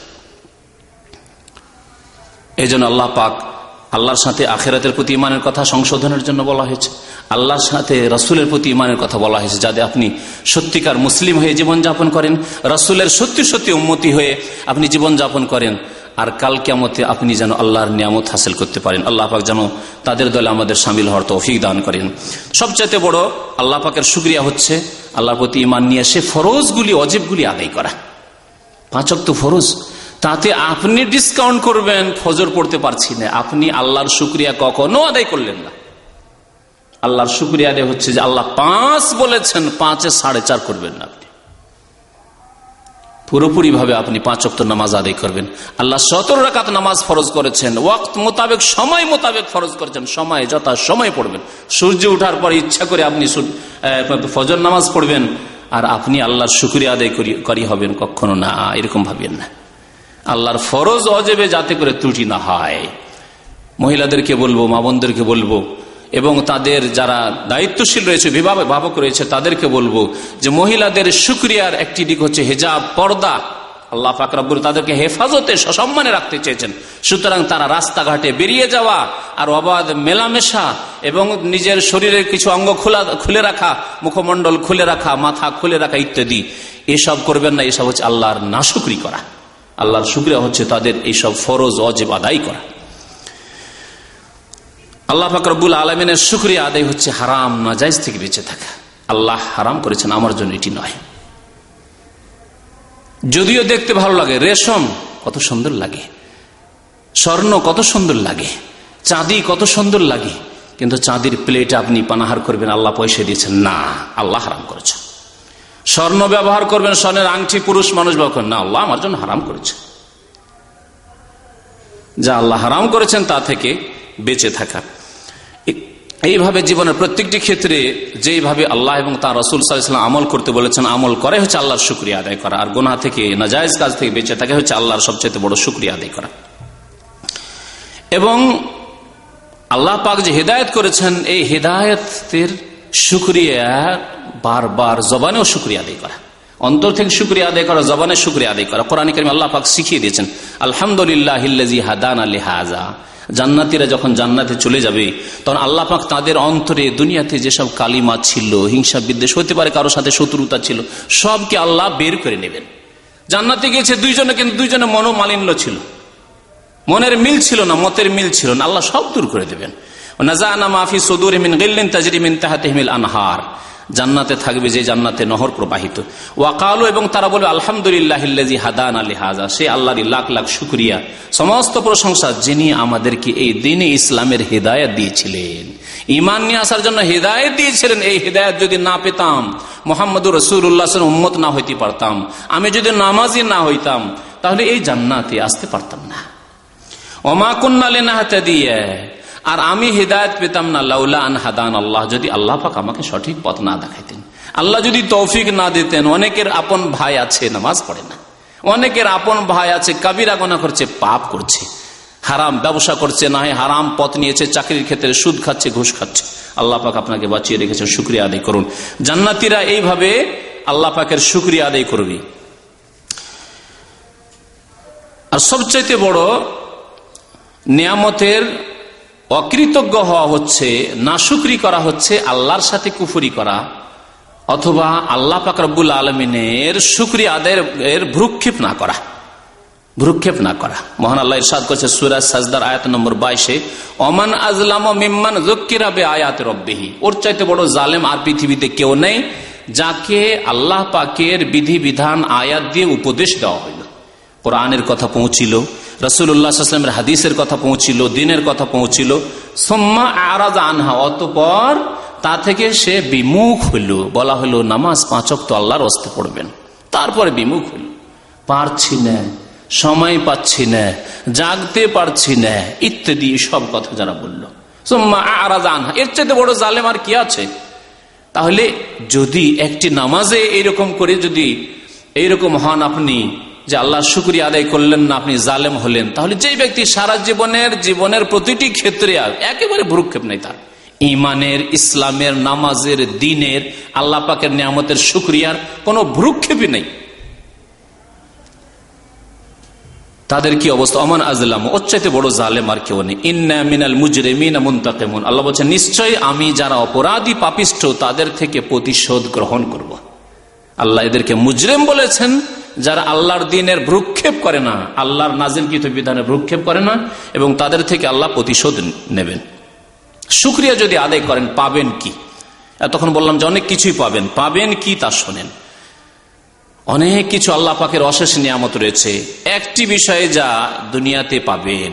এই জন্য আল্লাহ পাক আল্লাহর সাথে আখিরাতের প্রতি ঈমানের কথা সংশোধনের জন্য বলা হয়েছে, আল্লাহর সাথে রাসূলের প্রতি ঈমানের কথা বলা হয়েছে, যাতে আপনি সত্যিকার মুসলিম হয়ে জীবনযাপন করেন, রাসূলের সত্যি সত্যি উম্মতি হয়ে আপনি জীবনযাপন করেন, আর কাল কিয়ামতে আপনি যেন আল্লাহর নিয়ামত হাসিল করতে পারেন। আল্লাহ পাক যেন তাদের দলে আমাদের শামিল হওয়ার তৌফিক দান করেন। সবচেয়ে বড় আল্লাহ পাকের শুকরিয়া হচ্ছে আল্লাহর প্রতি ঈমান নিয়ে সে ফরজগুলি, ওয়াজিবগুলি আদায় করা। 5 ওয়াক্ত ফরজ, তাতে আপনি ডিসকাউন্ট করবেন ফজর পড়তে পারছি না, আপনি আল্লাহর শুকরিয়া কখনো আদায় করলেন না। আল্লাহর শুকরিয়া আদায় হচ্ছে যে আল্লাহ 5 বলেছেন, 5-এ 4.5 করবেন না, আপনি পুরোপুরি ভাবে আপনি 5 ওয়াক্ত নামাজ আদায় করবেন। আল্লাহ 17 রাকাত নামাজ ফরজ করেছেন, ওয়াক্ত মোতাবেক, সময় মোতাবেক ফরজ করেছেন, সময় যথা সময় পড়বেন। সূর্য ওঠার পর ইচ্ছা করে আপনি ফজর নামাজ পড়বেন আর আপনি আল্লাহর শুকরিয়া আদায় করি হবেন, কখনো না, এরকম ভাবেন না। আল্লাহর ফরজ ওয়াজিবে যাতে করে ত্রুটি না হয়। মহিলাদেরকে বলবো, মা বোনদেরকে বলবো এবং তাদের যারা দায়িত্বশীল রয়েছে, অভিভাবক রয়েছে, তাদেরকে বলবো যে মহিলাদের শুকরিয়ার একটি দিক হচ্ছে হিজাব, পর্দা। আল্লাহ পাক রব্বুল তাদেরকে হেফাজতে, সসম্মানে রাখতে চেয়েছেন। সুতরাং তারা রাস্তাঘাটে বেরিয়ে যাওয়া আর অবাধ মেলামেশা এবং নিজের শরীরের কিছু অঙ্গ খুলে রাখা, মুখমণ্ডল খুলে রাখা, মাথা খুলে রাখা ইত্যাদি এসব করবেন না। এসব হচ্ছে আল্লাহর নাশুকরি করা। আল্লাহর শুকরিয়া হচ্ছে তাদের এইসব ফরজ ওয়াজিব আদায় করা। আল্লাহ পাক রব্বুল আলামিনের শুকরিয়া আদায় হচ্ছে হারাম নাজায়েজ থেকে বেঁচে থাকা। আল্লাহ হারাম করেছেন, আমার জন্য এটি নয়। যদিও দেখতে ভালো লাগে, রেশম কত সুন্দর লাগে, স্বর্ণ কত সুন্দর লাগে, চাঁদি কত সুন্দর লাগে, কিন্তু চাঁদির প্লেট আপনি পানাহার করবেন, আল্লাহ পয়সা দিয়েছেন না, আল্লাহ হারাম করেছেন। স্বর্ণ ব্যবহার করবেন, স্বর্ণের আংটি পুরুষ মানুষ ব্যবহার করেন না, আল্লাহ আমার জন্য হারাম করেছেন। যা আল্লাহ হারাম করেছেন তা থেকে বেঁচে থাকা। এইভাবে জীবনের প্রত্যেকটি ক্ষেত্রে যেইভাবে আল্লাহ এবং তার রাসূল সাল্লাল্লাহু আলাইহি ওয়াসাল্লাম আমল করতে বলেছেন, আমল করে হচ্ছে আল্লাহর শুকরিয়া আদায় করা। আর গুনাহ থেকে, নাজায়েজ কাজ থেকে বেঁচে থাকা হচ্ছে আল্লাহর সবচেয়ে বড় শুকরিয়া আদায় করা। এবং আল্লাহ পাক যে হিদায়াত করেছেন, এই হিদায়াতের শুকরিয়া বারবার জবানেও শুকরিয়া আদায় করা, অন্তর থেকে শুকরিয়া আদায় করা, জবানে শুকরিয়া আদায় করা। কোরআনে কারীমে আল্লাহ পাক শিখিয়ে দিয়েছেন, আলহামদুলিল্লাহিল্লাযী হাদানা লিহাযা। জান্নাতীরা যখন জান্নাতে চলে যাবে, তখন আল্লাহ পাক তাদের অন্তরে দুনিয়াতে যেসব কালিমা ছিল, হিংসা বিদ্বেষ, হতে পারে কারোর সাথে শত্রুতা ছিল, সবকে আল্লাহ বের করে নেবেন। জান্নাতে গিয়েছে দুইজনে, কিন্তু দুইজনে মনোমালিন্য ছিল, মনের মিল ছিল না, মতের মিল ছিল না, আল্লাহ সব দূর করে দেবেন। নাযানা মা ফি সুদুরিহিম মিন গিল্লিন তাজরি মিন তাহতিহিমিল আনহার। জান্নাতে থাকবে যে জান্নাতে নহর প্রবাহিত। ওয়াকালু, এবং তারা বলবে আলহামদুলিল্লাহিল্লাযী হাদানা লিহাযা, সে আল্লাহর লাখ লাখ শুকরিয়া, সমস্ত প্রশংসা যিনি আমাদেরকে এই দ্বীনে ইসলামের হিদায়াত দিয়েছিলেন, ঈমান নিয়ে আসার জন্য হিদায়াত দিয়েছিলেন। এই হিদায়াত যদি না পেতাম, মুহাম্মদুর রাসূলুল্লাহ সাল্লাল্লাহু আলাইহি ওয়াসাল্লাম উম্মত না হইতে পারতাম, আমি যদি নামাজি না হইতাম, তাহলে এই জান্নাতে আসতে পারতাম না। ওমা কুন্না লিনাহতাদিয়া, আর আমি হিদায়াত পেতাম না লাউলা আন হাদান আল্লাহ, যদি আল্লাহ পাক আমাকে সঠিক পথ না দেখাইতেন, আল্লাহ যদি তৌফিক না দিতেন। অনেকের আপন ভাই আছে নামাজ পড়ে না, অনেকের আপন ভাই আছে কাবিরা গুনাহ করছে, পাপ করছে, হারাম ব্যবসা করছে, না হয় হারাম পথ নিয়েছে, চাকরির ক্ষেত্রে সুদ খাচ্ছে, ঘুষ খাচ্ছে। আল্লাহ পাক আপনাকে বাঁচিয়ে রেখেছেন, শুকরিয়া আদায় করুন। জান্নাতীরা এইভাবে আল্লাহ পাকের শুকরিয়া আদায় করবে। আর সবচাইতে বড় নিয়ামতের অকৃতজ্ঞ হওয়া হচ্ছে, নাশুকরি করা হচ্ছে, আল্লাহর সাথে কুফরি করা, অথবা আল্লাহ পাক রব্বুল আলামিনের শুকরিয়া আদায়ের ভ্রুক্ষেপ না করা, ভ্রুক্ষেপ না করা। মহান আল্লাহ ইরশাদ করেছে সূরা সাজদার আয়াত নম্বর 22-এ, ওমান আযলামু মিম্মান যুক্কিরা বিআয়াতি রাব্বিহি, ওর চাইতে বড় জালেম আর পৃথিবীতে কেউ নেই, যাকে আল্লাহ পাকের বিধিবিধান আয়াত দিয়ে উপদেশ দেওয়া হইল, কোরআনের কথা পৌঁছিল, রাসূলুল্লাহ সাল্লাল্লাহু আলাইহি ওয়াসাল্লামের হাদিসের কথা পৌঁছিল, দ্বীনের কথা পৌঁছিল, সুম্মা আরাযা আনহা, অতঃপর তা থেকে সে বিমুখ হইল। বলা হলো নামাজ 5 ওয়াক্ত আল্লাহর ওয়াস্তে পড়বেন, তারপরে বিমুখ হইল, পারছি না, সময় পাচ্ছি না, জাগতে পারছি না, ইত্যাদি সব কথা যারা বলল, সুম্মা আরাযা আনহা, এর চাইতে বড় জালেম আর কি আছে? তাহলে যদি একটি নামাজে এইরকম করে যদি এইরকম হন আপনি, যে আল্লাহর শুকরিয়া আদায় করলেন না, আপনি জালেম হলেন, তাহলে যে ব্যক্তি সারা জীবনের প্রতিটি ক্ষেত্রে একেবারে ভ্রুক্ষেপ নেই, তার ঈমানের, ইসলামের, নামাজের, দ্বীনের, আল্লাহ পাকের নিয়ামতের শুকরিয়ার কোনো ভ্রুক্ষেপই নেই, তাদের কি অবস্থা? ওমান আযলাম, ওর চাইতে বড় জালেম আর কেউ নেই। ইন্না মিনাল মুজরিমিনা মুনতাকিমুন, আল্লাহ বলছেন নিশ্চয়ই আমি যারা অপরাধী পাপিষ্ঠ তাদের থেকে প্রতিশোধ গ্রহণ করব। আল্লাহ এদেরকে মুজরিম বলেছেন যারা আল্লাহর দ্বীনের ভ্রুক্ষেপ করে না, আল্লাহর নাজিলকৃত বিধানে ভ্রুক্ষেপ করে না, এবং তাদের থেকে আল্লাহ প্রতিশোধ নেবেন। শুকরিয়া যদি আদায় করেন পাবেন কি? তখন বললাম যে অনেক কিছুই পাবেন। পাবেন কি তা শোনেন। অনেক কিছু আল্লাহ পাকের অশেষ নিয়ামত রয়েছে। একটি বিষয়ে যা দুনিয়াতে পাবেন,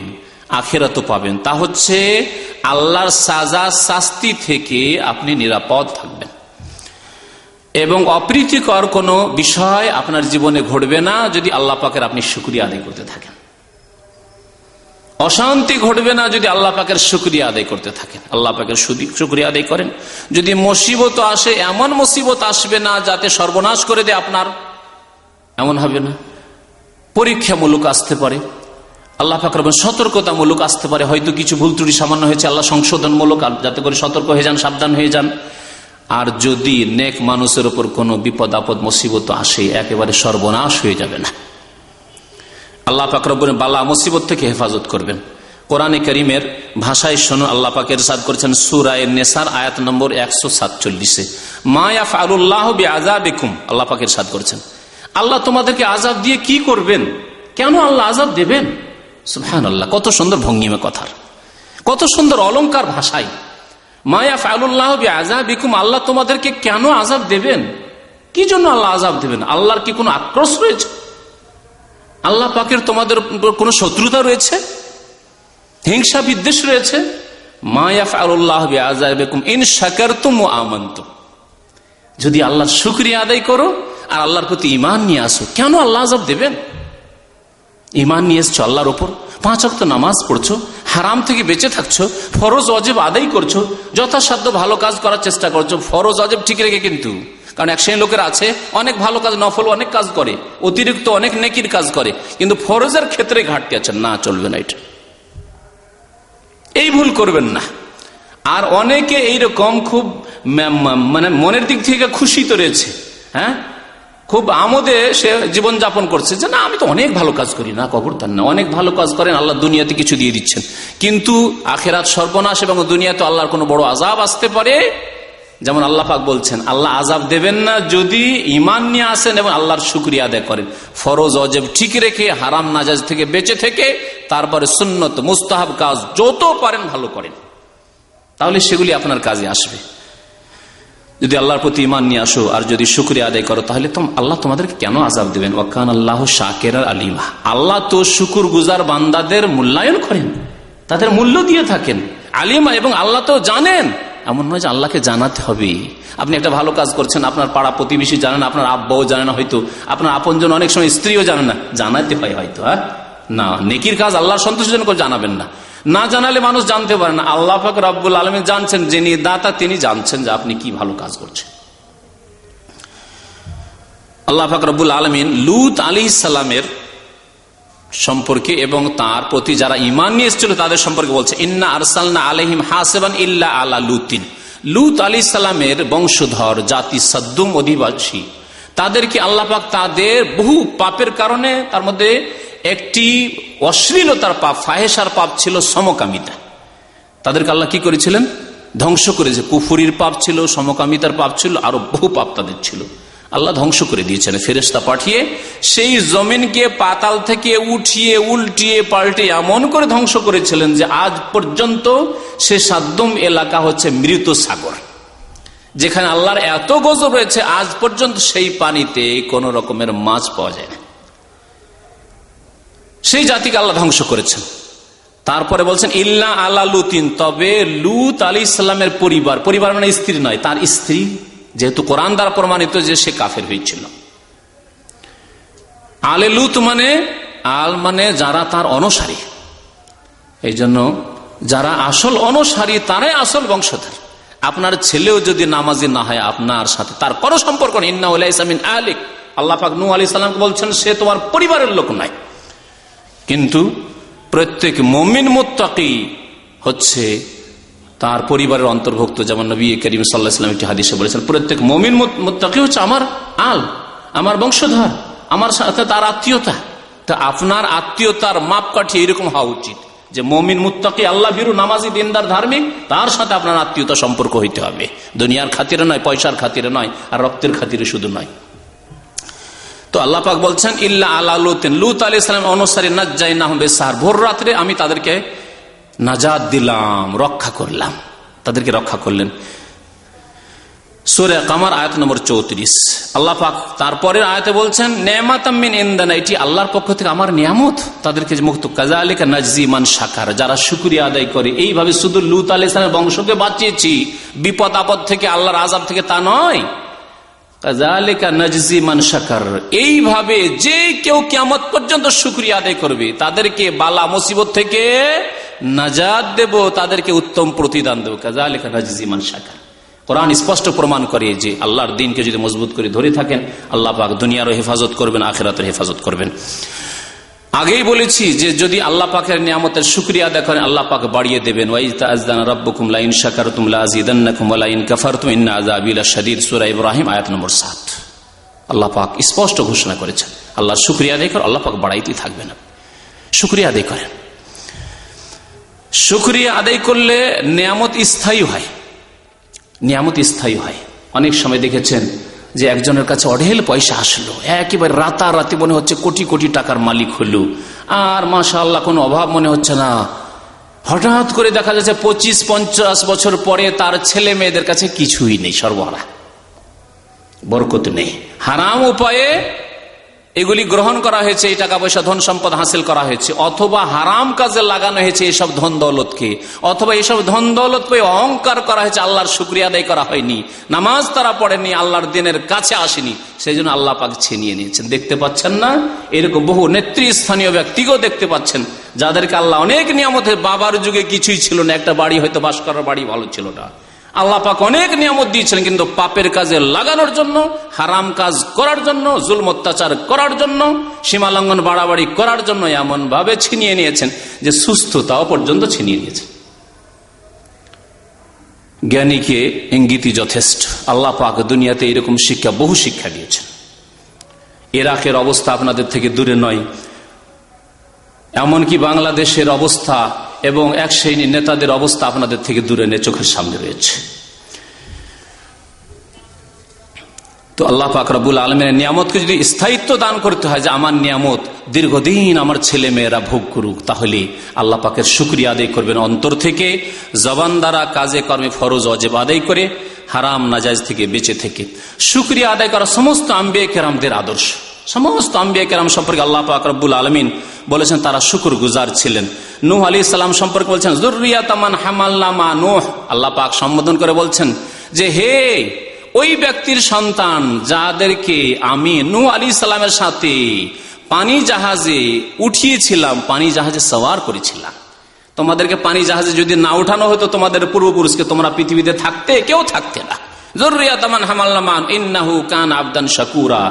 আখিরাতেও পাবেন, তা হচ্ছে আল্লাহর সাজা শাস্তি থেকে আপনি নিরাপদ থাকবেন, এবং অপ্রীতিকর কোনো বিষয় আপনার জীবনে ঘটবে না যদি আল্লাহ পাকের আপনি শুকরিয়া আদায় করতে থাকেন। অশান্তি ঘটবে না যদি আল্লাহ পাকের শুকরিয়া আদায় করতে থাকেন। আল্লাহ পাকের শুকরিয়া আদায় করেন। যদি মুসিবত আসে, এমন মুসিবত আসবে না যাতে সর্বনাশ করে দেয় আপনার, এমন হবে না। পরীক্ষামূলক আসতে পারে, আল্লাহ পাক রব্বুল সতর্কতামূলক আসতে পারে, হয়তো কিছু ভুল ত্রুটি সামান্য হয়েছে, আল্লাহ সংশোধনমূলক, যাতে করে সতর্ক হয়ে যান, সাবধান হয়ে যান। আর যদি নেক মানুষের উপর কোনো বিপদ আপদ মুসিবত আসে, একেবারে সর্বনাশ হয়ে যাবে না। আল্লাহ পাক রব্বুল বালা মুসিবত থেকে হেফাজত করবেন। কোরআনে কারীমের ভাষায় শোনো, আল্লাহ পাক ইরশাদ করেছেন সূরা নিসার আয়াত নম্বর 147-এ, মা ইয়াফআলুল্লাহু বিআযাবিকুম, আল্লাহ পাক ইরশাদ করেছেন আল্লাহ তোমাদেরকে আযাব দিয়ে কি করবেন, কেন আল্লাহ আযাব দেবেন। সুবহানাল্লাহ, কত সুন্দর ভঙ্গিমা কথার, কত সুন্দর অলংকার ভাষায়। মা ইয়াফআলুল্লাহু বিআযাবিকুম, আল্লাহ তোমাদেরকে কেন আযাব দেবেন, কি জন্য আল্লাহ আযাব দেবেন? আল্লাহর কি কোনো আক্রোশ রয়েছে? আল্লাহ পাকের তোমাদের কোনো শত্রুতা রয়েছে, হিংসা বিদ্বেষ রয়েছে? মা ইয়াফআলুল্লাহু বিআযাবিকুম ইন শাকারতুম ওয়া আমানতুম, যদি আল্লাহর শুকরিয়া আদায় করো আর আল্লাহর প্রতি ঈমান নিয়ে আসো, কেন আল্লাহ আযাব দেবেন? ঈমান নিয়ে এসছো আল্লাহর উপর, 5 ওয়াক্ত নামাজ পড়ছো, হারাম থেকে বেঁচে থাকছো, ফরজ ওয়াজিব আদায় করছো, যথাসাধ্য ভালো কাজ করার চেষ্টা করছো, ফরজ ওয়াজিব ঠিক রেখে। কিন্তু কারণ এক শ্রেণীর লোকের আছে অনেক ভালো কাজ, নফল অনেক কাজ করে, অতিরিক্ত অনেক নেকির কাজ করে, কিন্তু ফরজের ক্ষেত্রে ঘাটতি আছে, না চলবে না, এটা এই ভুল করবেন না। আর অনেকে এইরকম খুব মানে মনের দিক থেকে খুশি তো রয়েছে, হ্যাঁ, খুব আমোদে সে জীবন যাপন করছে, যে না আমি তো অনেক ভালো কাজ করি, না কবরদার না, অনেক ভালো কাজ করেন, আল্লাহ দুনিয়াতে কিছু দিয়ে দিচ্ছেন, কিন্তু আখিরাত সর্বনাশ এবং দুনিয়াতে আল্লাহর কোনো বড় আযাব আসতে পারে। যেমন আল্লাহ পাক বলছেন আল্লাহ আযাব দেবেন না যদি ঈমান নিয়ে আসেন এবং আল্লাহর শুকরিয়া আদায় করেন, ফরজ ওয়াজিব ঠিক রেখে, হারাম নাজায়েজ থেকে বেঁচে থেকে, তারপরে সুন্নত মুস্তাহাব কাজ যত পারেন ভালো করেন, তাহলে সেগুলি আপনার কাজে আসবে। যদি আল্লাহর প্রতি ঈমান নিয়ে আসো আর যদি শুকরিয়া আদায় করো তাহলে আল্লাহ তোমাদেরকে কেন আযাব দিবেন। ওয়া কানা আল্লাহু শাকিরান আলিমা। আল্লাহ তো শুকরগুজার বান্দাদের মূল্যায়ন করেন, তাদের মূল্য দিয়ে থাকেন। আলিমা, এবং আল্লাহ তো জানেন। এমন নয় যে আল্লাহকে জানাতে হবে। আপনি একটা ভালো কাজ করছেন, আপনার পাড়া প্রতিবেশী জানেন, আপনার আব্বাও জানে না, হয়তো আপনার আপনজন অনেক সময় স্ত্রীও জানে না, জানাতে হয় হয়তো। না, নেকির কাজ আল্লাহর সন্তুষ্টির জন্য জানাবেন না, না জানালে মানুষ জানতে পারে না। আল্লাহ পাক রব্বুল আলামিন জানছেন, যিনি দাতা তিনি জানছেন যে আপনি কি ভালো কাজ করছেন। আল্লাহ পাক রব্বুল আলামিন লূত আলাইহিস সালামের সম্পর্কে এবং তার প্রতি যারা ঈমান নিয়ে এসেছিল তাদের সম্পর্কে বলছে, ইন্না আরসালনা আলাইহিম হাসিবান ইল্লা আলা লুতিন। লূত আলাইহিস সালামের বংশধর জাতি সদ্দুম অধিবাসী, তাদেরকে আল্লাহ পাক তাদের বহু পাপের কারণে, তার মধ্যে একটি অশ্লীলতার পাপ, ফাহেসার পাপ ছিল সমকামিতা। তাদেরকে আল্লাহ কি করেছিলেন? ধ্বংস করেছে। কুফরির পাপ ছিল, সমকামিতার পাপ ছিল, আরো বহু পাপ তাদের ছিল। আল্লাহ ধ্বংস করে দিয়েছেন ফেরেশতা পাঠিয়ে। সেই জমিনকে পাতাল থেকে উঠিয়ে উল্টিয়ে পাল্টে এমন করে ধ্বংস করেছিলেন যে আজ পর্যন্ত সে সাদ্দুম এলাকা হচ্ছে মৃত সাগর, যেখানে আল্লাহর এত গজব রয়েছে, আজ পর্যন্ত সেই পানিতে কোন রকমের মাছ পাওয়া যায় না। সেই জাতিকে আল্লাহ ধ্বংস করেছেন। তারপরে বলছেন ইল্লা আলা লুতিন, তবে লূত আলাইহিস সালামের পরিবার মানে স্ত্রী নয়, তার স্ত্রী, যেহেতু কোরআন দ্বারা প্রমাণিত যে সে কাফের হয়েছিল। আলে লূত মানে মানে যারা তার অনুসারী, এই জন্য যারা আসল অনুসারী তারাই আসল বংশধর। আপনার ছেলেও যদি নামাজি না হয় আপনার সাথে তার কোনো সম্পর্ক নেই। ইন্নাহু লাইসা মিন আহলিক, আল্লাহ পাক নূহ আলাইহিস সালামকে বলছেন সে তোমার পরিবারের লোক নয়। কিন্তু প্রত্যেক মুমিন মুত্তাকি হচ্ছে তার পরিবারের অন্তর্ভুক্ত। যেমন নবী করিম সাল্লাল্লাহু আলাইহি ওয়াসাল্লাম একটি হাদিসে বলেছেন, প্রত্যেক মুমিন মুত্তাকি হচ্ছে আমার বংশধর, আমার সাথে তার আত্মীয়তা। তা আপনার আত্মীয়তার মাপকাঠি এরকম হওয়া উচিত যে মুমিন মুত্তাকি, আল্লাহ ভীরু, নামাজি, দিনদার, ধার্মিক, তার সাথে আপনার আত্মীয়তা সম্পর্ক হইতে হবে। দুনিয়ার খাতিরে নয়, পয়সার খাতিরে নয়, আর রক্তের খাতিরে শুধু নয়। তো আল্লাহ পাক বলছেন ইল্লা আলা লুতিন, লূত আলাইহিস সালাম অনুসারী নাজ্জাইনাহুম বিসার, ভোর রাত্রে আমি তাদেরকে নাজাত দিলাম, রক্ষা করলাম, তাদেরকে রক্ষা করলেন। সূরা কামার আয়াত নম্বর 34। আল্লাহ পাক তারপরের আয়াতে বলছেন নেমাতাম মিন ইনদানা, এটি আল্লাহর পক্ষ থেকে আমার নিয়ামত, তাদেরকে মুক্ত। কাযালিকা নাজজি মান শাকার, যারা শুকরিয়া আদায় করে। এইভাবে শুধু লূত আলাইহিস সালামের বংশকে বাঁচিয়েছি বিপদ আপদ থেকে, আল্লাহর আযাব থেকে, তা নয়। কাযালিকা নাজজি মান শাকার, এইভাবে যে কেউ কিয়ামত পর্যন্ত শুকরিয়া আদায় করবে তাদেরকে বালা মুসিবত থেকে নাজাত দেব, তাদেরকে উত্তম প্রতিদান দেব। কাযালিকা নাজজি মান শাকার। কোরআন স্পষ্ট প্রমাণ করে যে আল্লাহর দ্বীনকে যদি মজবুত করে ধরে থাকেন, আল্লাহ পাক দুনিয়ারও হেফাজত করবেন, আখিরাতের হেফাজত করবেন। আগেই বলেছি যে যদি আল্লাহ পাকের নিয়ামতের শুকরিয়া আদায় করেন আল্লাহ পাক বাড়িয়ে দেবেন। ওয়া ইয তাআযানা রাব্বুকুম লা ইন শাকারতুম লা আযীদান্নাকুম ওয়া লা ইন কাফারতুম ইন্না আযাবি লাশাদীদ, সূরা ইব্রাহিম আয়াত নম্বর 7। আল্লাহ পাক স্পষ্ট ঘোষণা করেছেন আল্লাহর শুকরিয়া আদায় করে আল্লাহ পাক বাড়াইতেই থাকবেন। শুকরিয়া আদায় করেন। শুকরিয়া আদায় করলে নিয়ামত স্থায়ী হয়, নিয়ামত স্থায়ী হয়। অনেক সময় দেখেছেন যে একজনের কাছে অঢেল পয়সা আসলো, একেবারে রাতারাতি মনে হচ্ছে কোটি কোটি টাকার মালিক হলো, আর মাশাআল্লাহ কোনো অভাব মনে হচ্ছে না। হঠাৎ করে দেখা যাচ্ছে 25-50 বছর পরে তার ছেলে মেয়েদের কাছে কিছুই নেই, সর্বহারা, বরকত নেই। হারাম উপায়ে এগুলি গ্রহণ করা হয়েছে, এই টাকা পয়সা ধন সম্পদ হাসিল করা হয়েছে, অথবা হারাম কাজে লাগানো হয়েছে এসব ধন দৌলতকে, অথবা এসব ধন দৌলত পেয়ে অহংকার করা হয়েছে, আল্লাহর শুকরিয়া আদায় করা হয়নি, নামাজ তারা পড়েনি, আল্লাহর দিনের কাছে আসেনি, সেই জন্য আল্লাহ পাক ছিনিয়ে নিয়েছেন। দেখতে পাচ্ছেন না এরকম বহু নেতৃস্থানীয় ব্যক্তিকেও দেখতে পাচ্ছেন যাদেরকে আল্লাহ অনেক নিয়ামতে, বাবার যুগে কিছুই ছিল না, একটা বাড়ি হয়তো বাস করার বাড়ি ভালো ছিল না, আল্লাহ পাক অনেক নিয়ামত দিয়েছিলেন, কিন্তু পাপের কাজে লাগানোর জন্য, হারাম কাজ করার জন্য, জুলম অত্যাচার করার জন্য, সীমা লঙ্ঘন বাড়াবাড়ি করার জন্য এমন ভাবে ছিনিয়ে নিয়েছেন যে সুস্থতাও পর্যন্ত ছিনিয়ে নিয়েছেন। জ্ঞানীকে ইঙ্গিতই যথেষ্ট। আল্লাহ পাক দুনিয়াতে এরকম শিক্ষা, বহু শিক্ষা দিয়েছেন। ইরাকের অবস্থা আপনাদের থেকে দূরে নয়, এমনকি বাংলাদেশের অবস্থা এবং এক শ্রেণীর নেতাদের অবস্থা আপনাদের থেকে দূরে নেই, চোখের সামনে রয়েছে। তো আল্লাহ পাক রব্বুল আলামিনের নিয়ামতকে যদি স্থায়িত্ব দান করতে হয় যে আমার নিয়ামত দীর্ঘদিন আমার ছেলে মেয়েরা ভোগ করুক, তাহলে আল্লাহ পাকের শুকরিয়া আদায় করবেন অন্তর থেকে, জবান দ্বারা, কাজে কর্মে, ফরজ অজেব আদায় করে, হারাম নাজায়েজ থেকে বেঁচে থেকে। শুকরিয়া আদায় করা সমস্ত আম্বিয়া কেরামদের আদর্শ। সমস্ত আম্বিয়া কেরাম সম্পর্কে আল্লাহ পাক রব্বুল আলামিন বলেছেন তারা শুকর গুজার ছিলেন। নূহ আলাইহিস সালাম সম্পর্কে বলছেন যুররিয়াতাম মান হামালনা মা নূহ। আল্লাহ পাক সম্বোধন করে বলছেন যে হে ওই ব্যক্তির সন্তান যাদেরকে আমি নূহ আলাইহিস সালামের সাথে পানি জাহাজে উঠিয়েছিলাম, পানি জাহাজে সওয়ার করেছিলাম। তোমাদেরকে পানি জাহাজে যদি না উঠানো হতো তোমাদের পূর্বপুরুষকে, তোমরা পৃথিবীতে থাকতে কেউ থাকতে না। যুররিয়াতাম মান হামালনা মা ইন্নাহু কানা আবদান শাকুরা।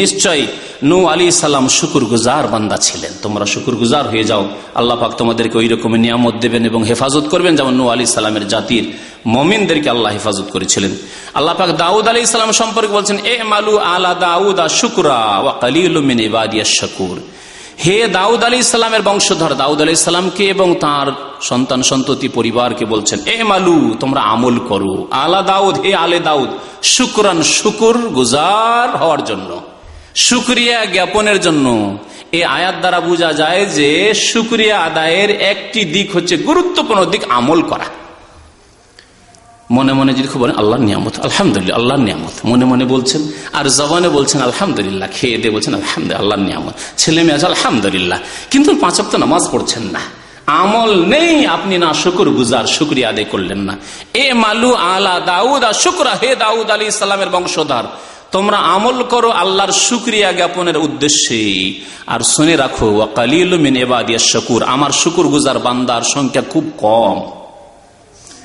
নিশ্চয় নূহ আলাইহিস সালাম শুকরগুজার বান্দা ছিলেন। তোমরা শুকরগুজার হয়ে যাও। আল্লাহ পাক তোমাদেরকে ওই রকম নিয়ামত দেবেন এবং হেফাজত করবেন যেমন নূহ আলাইহিস সালামের জাতির মুমিনদেরকে আল্লাহ হেফাজত করেছিলেন। আল্লাহ পাক দাউদ আলাইহিস সালাম সম্পর্কে বলছেন ইমালু আলা দাউদা শুকরা ওয়া কালিলুম মিন ইবাদিয়াশ শাকুর। হে দাউদ আলাইহিস সালামের বংশধর দাউদ আলাইহিস সালামকে এবং তার সন্তান সন্ততি পরিবারকে বলছেন ইমালু, তোমরা আমল করো, আলা দাউদ, হে আলে দাউদ, শুকরান, শুকর গুজার হওয়ার জন্য, শুকরিয়া জ্ঞাপনের জন্য। এই আয়াত দ্বারা বোঝা যায় যে শুকরিয়া আদায়ের একটি দিক হচ্ছে, গুরুত্বপূর্ণ দিক আমল করা। মনে মনে যদি বলেন আল্লাহর নিয়ামত, আলহামদুলিল্লাহ আল্লাহর নিয়ামত, মনে মনে বলছেন, আর জবানে বলছেন আলহামদুলিল্লাহ, খেয়ে দিয়ে বলছেন আলহামদুলিল্লাহ আল্লাহর নিয়ামত, ছেলে মেয়ে আছে আলহামদুলিল্লাহ, কিন্তু 5 ওয়াক্ত নামাজ পড়ছেন না, আমল নেই, আপনি না শুকর গুজার, শুকরিয়া আদায় করলেন না। এ মালু আলা দাউদ শুকরা, হে দাউদ আলাইহিস সালামের বংশধর, তোমরা আমল করো আল্লাহর শুকরিয়া জ্ঞাপনের উদ্দেশ্যে। আর শুনে রাখো ওয়া কালিলুম মিন ইবাদিয়াশ শাকুর, আমার শুকর গুজার বান্দার সংখ্যা খুব কম।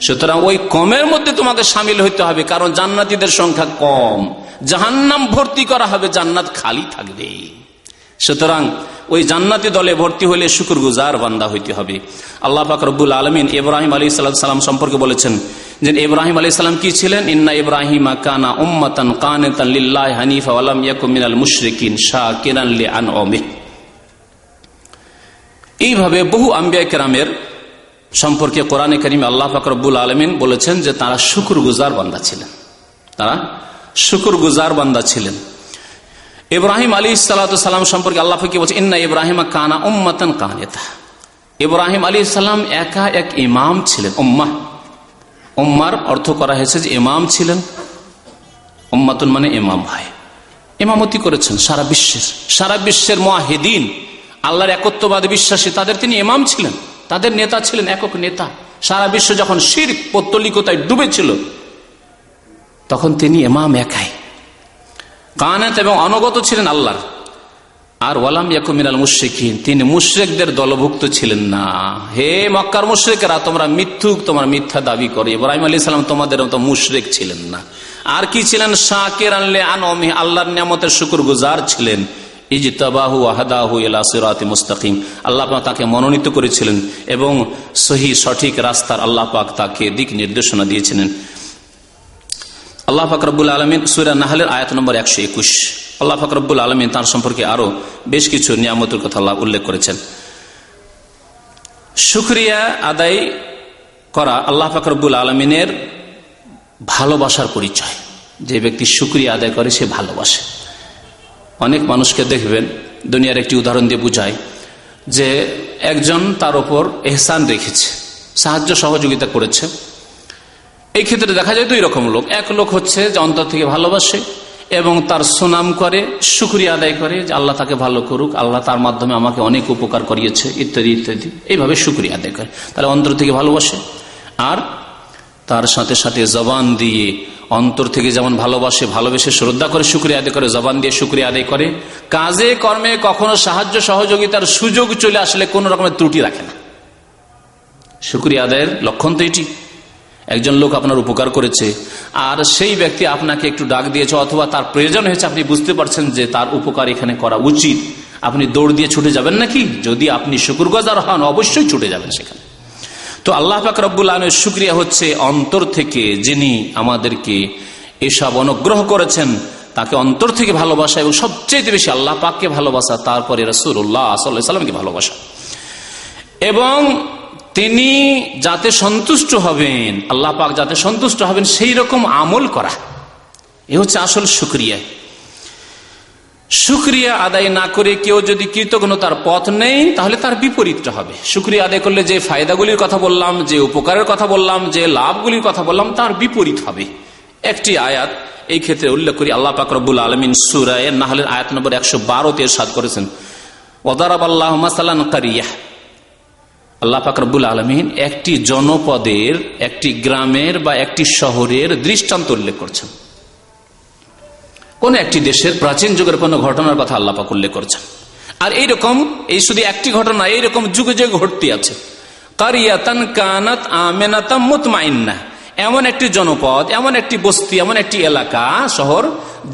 সুতরাং ওই কমের মধ্যে তোমাকে সামিল হইতে হবে, কারণ জান্নাতীদের সংখ্যা কম, জাহান্নাম ভর্তি করা হবে, জান্নাত খালি থাকবে। সুতরাং ওই জান্নাতি দলে ভর্তি হলে শুকরগুজার বান্দা হইতে হবে। আল্লাহ পাক রব্বুল আলামিন ইব্রাহিম আলাইহিস সালাম সম্পর্কে বলেছেন যে ইব্রাহিম আলাইহিস সালাম কি ছিলেন? ইন্না ইব্রাহিমা কানা উম্মাতান কানিতান লিল্লাহি হানিফা ওয়া লাম ইয়াকুম মিনাল মুশরিকিন শাকিরান লিআনউমিহি। এইভাবে বহু আম্বিয়া কেরামের সম্পর্কে কোরআনে কারিমে আল্লাহ পাক রব্বুল আলামিন বলেছেন যে তারা শুকরগুজার বান্দা ছিলেন, তারা শুকরগুজার বান্দা ছিলেন। ইব্রাহিম আলাইহিস সালাম সম্পর্কে আল্লাহ পাক কি বলছেন? ইন্না ইব্রাহিমা কানা উম্মাতান কানিতা। ইব্রাহিম আলাইহিস সালাম একা এক ইমাম ছিলেন। উম্মাহ, উম্মার অর্থ করা হয়েছে যে ইমাম ছিলেন। উম্মাতুন মানে ইমাম হয়, ইমামতি করেছেন সারা বিশ্বের মুআহিদিন, আল্লাহর একত্ববাদে বিশ্বাসী, তাদের তিনি ইমাম ছিলেন, তাদের নেতা ছিলেন, একক নেতা। সারা বিশ্ব যখন শিরক পৌত্তলিকতায় ডুবেছিল তখন তিনি ইমাম একাই, কানাত এবং অনুগত ছিলেন আল্লাহর। আর ওয়ালাম ইয়াকুম মিনাল মুশরিকিন, তিনি মুশরিকদের দলভুক্ত ছিলেন না। হে মক্কার মুশরিকেরা, তোমরা মিথ্যুক, তোমরা মিথ্যা দাবি করো। ইব্রাহিম আলাইহিস সালাম তোমাদের মতো মুশরিক ছিলেন না। আর কি ছিলেন? শাকিরান লিআনউমিহি, আল্লাহর নিয়ামতের শুকরগুজার ছিলেন। ইজতাবাহু ওয়া হাদাহু ইলা সিরাতিন মুস্তাকিম, আল্লাহ পাক তাকে মনোনীত করেছিলেন এবং সঠিক রাস্তার আল্লাহ পাক তাকে দিক নির্দেশনা দিয়েছিলেন। আল্লাহ পাক রব্বুল আলামিন সূরা নাহলের আয়াত নম্বর 121, আল্লাহ পাক রব্বুল আলামিন তার সম্পর্কে আরো বেশ কিছু নিয়ামতের কথা আল্লাহ উল্লেখ করেছেন। শুকরিয়া আদায় করা আল্লাহ পাক রব্বুল আলামিনের ভালোবাসার পরিচয়। যে ব্যক্তি শুকরিয়া আদায় করে সে ভালোবাসে। অনেক মানুষকে দেখবেন, দুনিয়ার একটি উদাহরণ দিয়ে বুঝায়, যে একজন তার উপর এহসান রেখেছে, সাহায্য সহযোগিতা করেছে। এই ক্ষেত্রে দেখা যায় দুই রকম লোক। এক লোক হচ্ছে যে অন্তর থেকে ভালোবাসে এবং তার সুনাম করে, শুকরিয়া আদায় করে যে আল্লাহ তাকে ভালো করুক, আল্লাহ তার মাধ্যমে আমাকে অনেক উপকার করিয়েছে, ইত্যাদি ইত্যাদি, এইভাবে শুকরিয়া আদায় করে, তাহলে অন্তর থেকে ভালোবাসে। আর তার সাথে সাথে জবান দিয়ে অন্তর থেকে যেমন ভালোবেসে শ্রদ্ধা করে শুকরিয়া আদায় করে, জবান দিয়ে শুকরিয়া আদায় করে। কাজে কর্মে কখনো সাহায্য সহযোগিতার সুযোগ চলে আসলে কোন রকমের ত্রুটি রাখে না। শুকরিয়া আদায়ের লক্ষণ তো এটি। একজন লোক আপনার উপকার করেছে আর সেই ব্যক্তি আপনাকে একটু ডাক দিয়েছে অথবা তার প্রয়োজন হয়েছে, আপনি বুঝতে পারছেন যে তার উপকার এখানে করা উচিত, আপনি দৌড় দিয়ে ছুটে যাবেন নাকি? যদি আপনি শুকরগুজার হন অবশ্যই ছুটে যাবেন সেখানে। তো আল্লাহ পাক রব্বুল আলামিনের শুকরিয়া হচ্ছে অন্তর থেকে, যিনি আমাদেরকে এসব অনুগ্রহ করেছেন তাকে অন্তর থেকে ভালোবাসা এবং সবচেয়ে বেশি আল্লাহ পাককে ভালোবাসা, তারপরে রাসূলুল্লাহ সাল্লাল্লাহু আলাইহি ওয়াসাল্লামকে ভালোবাসা এবং তিনি যাতে সন্তুষ্ট হবেন, আল্লাহ পাক যাতে সন্তুষ্ট হবেন সেই রকম আমল করা। এ হচ্ছে আসল শুকরিয়া। শুকরিয়া আদায় না করে কেউ যদি কৃতজ্ঞতার পথ নেই তাহলে তার বিপরীতটা হবে। শুকরিয়া আদায় করলে যে ফায়দাগুলির কথা বললাম, যে উপকারের কথা বললাম, যে লাভগুলির কথা বললাম, তার বিপরীত হবে। একটি আয়াত এই ক্ষেত্রে উল্লেখ করি। আল্লাহ পাক রব্বুল আলামিন সূরা নাহলের আয়াত নম্বর 112-তে ইরশাদ করেছেন, ওয়াদারাবাল্লাহু মাসালান কারিয়াহ। আল্লাহ পাক রব্বুল আলামিন একটি জনপদের, একটি গ্রামের বা একটি শহরের দৃষ্টান্ত উল্লেখ করছেন। কোন একটি দেশের প্রাচীন যুগের কোন ঘটনার কথা আল্লাহ পাক উল্লেখ করছেন। আর এইরকম, এই শুধু একটি ঘটনা, এইরকম যুগে যুগে ঘটতে আছে। কারিয়াতান কানাত আমিনাতাম মুতমাইন্নাহ, এমন একটি জনপদ, এমন একটি বস্তি, এমন একটি এলাকা, শহর,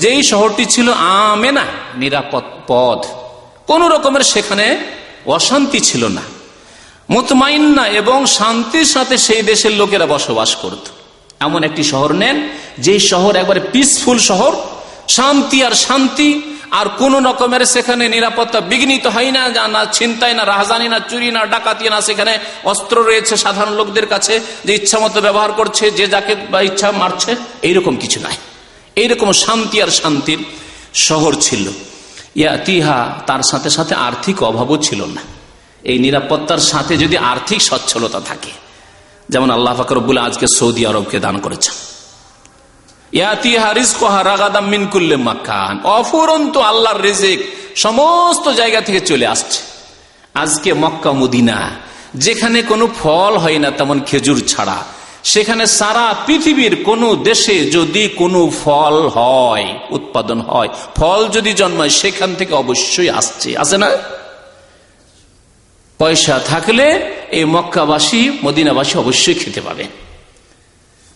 যেই শহরটি ছিল আমেনা, নিরাপদ পদ, কোন রকমের সেখানে অশান্তি ছিল না। মুতমাইন্না, এবং শান্তির সাথে সেই দেশের লোকেরা বসবাস করত। এমন একটি শহর নেন, যেই শহর একবারে পিসফুল শহর, শান্তি আর শান্তি, আর কোন রকমের সেখানে নিরাপত্তা বিঘ্নিত হয় না, না ছিনতাই, না রাহাজানি, না চুরি, না ডাকাতি, না সেখানে অস্ত্র রয়েছে সাধারণ লোকদের কাছে যে ইচ্ছা মতো ব্যবহার করছে, যে যাকে বা ইচ্ছা মারছে, এইরকম কিছু নাই। এইরকম শান্তি আর শান্তির শহর ছিল। ইয়াতিহা, তার সাথে সাথে আর্থিক অভাবও ছিল না। এই নিরাপত্তার সাথে যদি আর্থিক সচ্ছলতা থাকে, যেমন আল্লাহ পাক রব্বুল আজকে সৌদি আরবকে দান করেছেন, ইয়াতিহা রিজকুহা রাগাদাম মিন কুল্লি মাকান, অফুরন্ত আল্লাহর রিজিক সমস্ত জায়গা থেকে চলে আসছে। আজকে মক্কা মদিনা, যেখানে কোনো ফল হয় না তেমন খেজুর ছাড়া, সেখানে সারা পৃথিবীর কোন দেশে যদি কোনো ফল হয়, উৎপাদন হয়, ফল যদি জন্মায়, সেখান থেকে অবশ্যই আসে না? পয়সা থাকলে এই মক্কাবাসী, মদিনাবাসী অবশ্যই খেতে পাবে।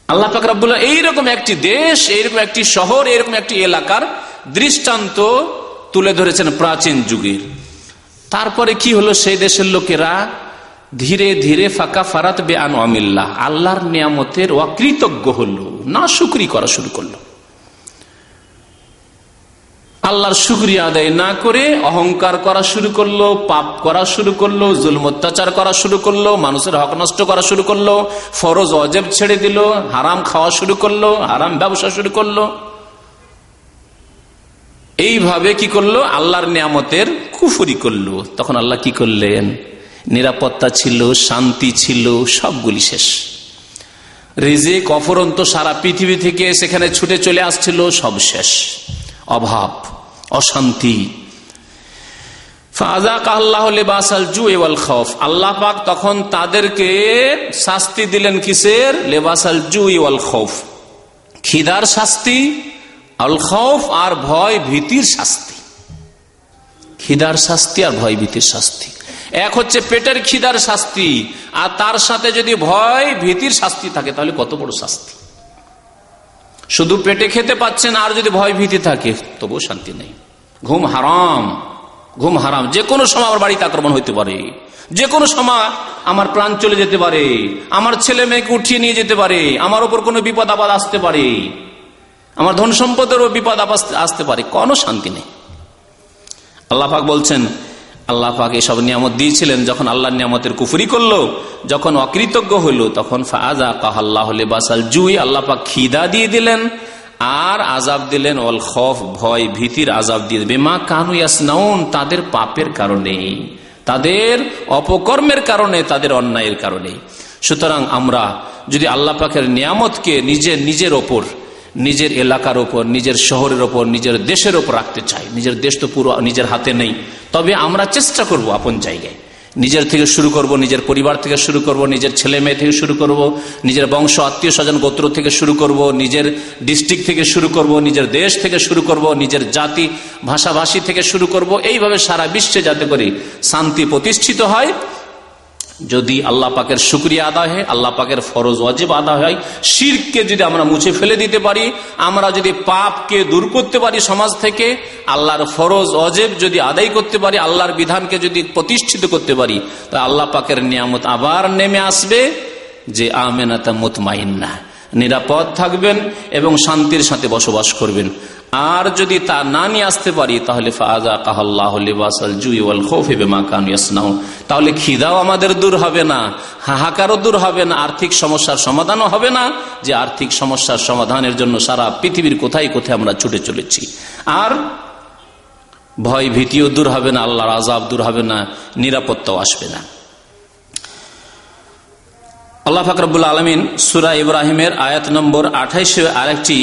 আল্লাহ পাক রব্বুল এইরকম একটি দেশ, এইরকম একটি শহর, এইরকম একটি এলাকার দৃষ্টান্ত তুলে ধরেছেন প্রাচীন যুগের। তারপরে কি হলো, সেই দেশের লোকেরা ধীরে ধীরে ফাঁকা ফারাত বে আনওয়ামিল্লাহ, আল্লাহর নিয়ামতের অকৃতজ্ঞ হলো, না শুকরি করা শুরু করলো। আল্লাহর শুকরিয়া আদায় না করে অহংকার করা শুরু করলো, পাপ করা শুরু করলো, জুলম অত্যাচার করা শুরু করলো, মানুষের হক নষ্ট করা শুরু করলো, ফরজ ওয়াজিব ছেড়ে দিল, হারাম খাওয়া শুরু করলো, হারাম ব্যবসা শুরু করলো। এইভাবে কি করলো, আল্লাহর নিয়ামতের কুফরি করলো। তখন আল্লাহ কি করলেন, নিরাপত্তা ছিল, শান্তি ছিল, সবগুলি শেষ। রিজিক অফুরন্ত সারা পৃথিবী থেকে সেখানে ছুটে চলে আসছিল, সব শেষ। অভাব, অশান্তি। আল্লাহ পাক তখন তাদেরকে শাস্তি দিলেন কিসের, লেবাসাল জুই ওয়াল খৌফ, খিদার শাস্তি, আল খৌফ, আর ভয় ভীতির শাস্তি। খিদার শাস্তি আর ভয় ভীতির শাস্তি। এক হচ্ছে পেটের খিদার শাস্তি, আর তার সাথে যদি ভয় ভীতির শাস্তি থাকে, তাহলে কত বড় শাস্তি। শুধু পেটে খেতে পাচ্ছেন, আর যদি ভয় ভীতি থাকে, তবুও শান্তি নেই। ঘুম হারাম, ঘুম হারাম। যে কোনো সময় আমার বাড়িতে আক্রমণ হইতে পারে, যে কোনো সময় আমার প্রাণ চলে যেতে পারে, আমার ছেলে মেয়েকে উঠিয়ে নিয়ে যেতে পারে, আমার উপর কোনো বিপদ আপদ আসতে পারে, আমার ধন সম্পদেরও বিপদ আপদ আসতে পারে, কোনো শান্তি নেই। আল্লাহ পাক বলছেন, আল্লাহ পাক এসব নিয়ামত দিয়েছিলেন, যখন আল্লাহর নিয়ামতের কুফরি করলো, যখন অকৃতজ্ঞ হইল, তখন ফাআযাকাল্লাহু লিবাসাল জুই, আল্লাহ পাক খিদা দিয়ে দিলেন, আর আযাব দিলেন ওয়াল খৌফ, ভয় ভীতির আযাব দিয়ে, বিমা কানু ইয়াসনাউন, তাদের পাপের কারণে, তাদের অপকর্মের কারণে, তাদের অন্যায়ের কারণে। সুতরাং আমরা যদি আল্লাহ পাকের নিয়ামতকে নিজের ওপর, নিজের এলাকার ওপর, নিজের শহরের ওপর, নিজের দেশের ওপর রাখতে চাই, নিজের দেশ তো পুরো নিজের হাতে নেই, তবে আমরা চেষ্টা করব আপন জায়গায়, নিজের থেকে শুরু করব, নিজের পরিবার থেকে শুরু করব, নিজের ছেলে মেয়ে থেকে শুরু করব, নিজের বংশ আত্মীয় স্বজন গোত্র থেকে শুরু করব, নিজের ডিস্ট্রিক্ট থেকে শুরু করব, নিজের দেশ থেকে শুরু করব, নিজের জাতি ভাষাভাষী থেকে শুরু করব। এইভাবে সারা বিশ্বে যাতে করে শান্তি প্রতিষ্ঠিত হয়। যদি আল্লাহ পাকের শুকরিয়া আদায় হয়, আল্লাহ পাকের ফরজ ওয়াজিব আদায় হয়, শিরককে যদি আমরা মুছে ফেলে দিতে পারি, আমরা যদি পাপকে দূর করতে পারি সমাজ থেকে, আল্লাহর ফরজ ওয়াজিব যদি আদায় করতে পারি, আল্লাহর বিধানকে যদি প্রতিষ্ঠিত করতে পারি, তা আল্লাহ পাকের নিয়ামত আবার নেমে আসবে, যে আমেনাতা মুতমাইন্না, নিরাপদ থাকবেন এবং শান্তির সাথে বসবাস করবেন। আর যদি তা না নিয়ে আসতে পারি, তাহলে ফাআযাকাল্লাহু লিবাসাল জুই ওয়াল খৌফি বিমা কানু ইয়াসনাউন, তাহলে খিদাও আমাদের দূর হবে না, হাহাকারও দূর হবে না, আর্থিক সমস্যার সমাধানও হবে না, যে আর্থিক সমস্যার সমাধানের জন্য সারা পৃথিবীর কোথায় কোথায় আমরা ছুটে চলেছি। আর ভয় ভীতিও দূর হবে না, আল্লাহর আযাব দূর হবে না, নিরাপত্তাও আসবে না। আল্লাহ পাক রব্বুল আলামিন সূরা ইব্রাহিমের আয়াত নম্বর 28-এ আরেকটি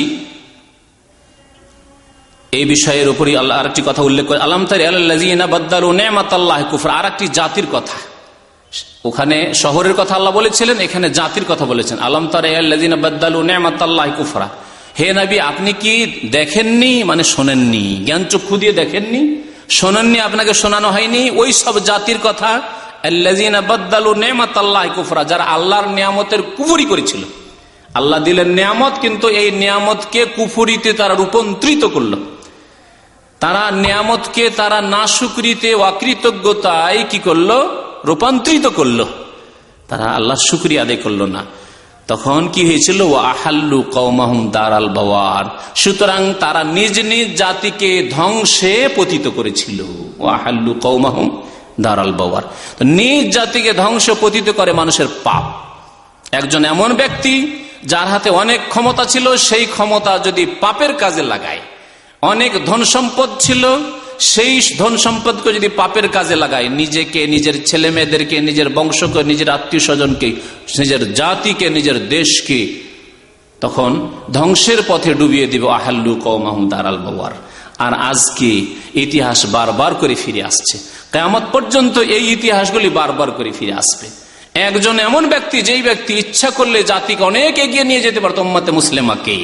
এই বিষয়ের উপরই আল্লাহ আরেকটি কথা উল্লেখ করে, আলাম তারা আল্লাযীনা বাদদালু নি'মাতাল্লাহি কুফরা, আরেকটি জাতির কথা। ওখানে শহরের কথা আল্লাহ বলেছিলেন, এখানে জাতির কথা বলেছেন। আলাম তারা আল্লাযীনা বাদদালু নি'মাতাল্লাহি কুফরা, হে নবী আপনি কি দেখেননি, মানে শোনেননি, জ্ঞান চক্ষু দিয়ে দেখেননি, শোনেননি, আপনাকে শোনানো হয়নি ওই সব জাতির কথা আল্লাযীনা বাদদালু নি'মাতাল্লাহি কুফরা, যারা আল্লাহর নিয়ামতের কুফরি করেছিল। আল্লাহ দিলেন নিয়ামত, কিন্তু এই নিয়ামতকে কুফরিতে তারা রূপান্তরিত করলো। তারা নিয়ামতকে তারা নাশুকরিতে, অকৃতজ্ঞতায় কি করলো, রূপান্তরিত করলো। তারা আল্লাহর শুকরিয়া আদায় করলো না। তখন কি হয়েছিল, ওয়াহাল্লু কওমাহুম দারাল বাওয়ার, সুতরাং তারা নিজ নিজ জাতিকে ধ্বংসে পতিত করেছিল। ওয়াহাল্লু কওমাহুম দারাল বাওয়ার, তো নিজ জাতিকে ধ্বংস পতিত করে মানুষের পাপ। একজন এমন ব্যক্তি যার হাতে অনেক ক্ষমতা ছিল, সেই ক্ষমতা যদি পাপের কাজে লাগায়, অনেক ধন সম্পদ ছিল, সেই ধন সম্পদকে যদি পাপের কাজে লাগায়, নিজেকে, নিজের ছেলে মেয়েদেরকে, নিজের বংশকে, নিজের আত্মীয় স্বজনকে, নিজের জাতিকে, নিজের দেশকে, তখন ধ্বংসের পথে ডুবিয়ে দিবে। আহাল্লু কওমাহুম দারাল বাওয়ার। আর আজকে ইতিহাস বারবার করে ফিরে আসছে, কিয়ামত পর্যন্ত এই ইতিহাসগুলি বারবার করে ফিরে আসবে। একজন এমন ব্যক্তি, যেই ব্যক্তি ইচ্ছা করলে জাতিকে অনেক এগিয়ে নিয়ে যেতে পারত, উম্মতে মুসলিমাকে,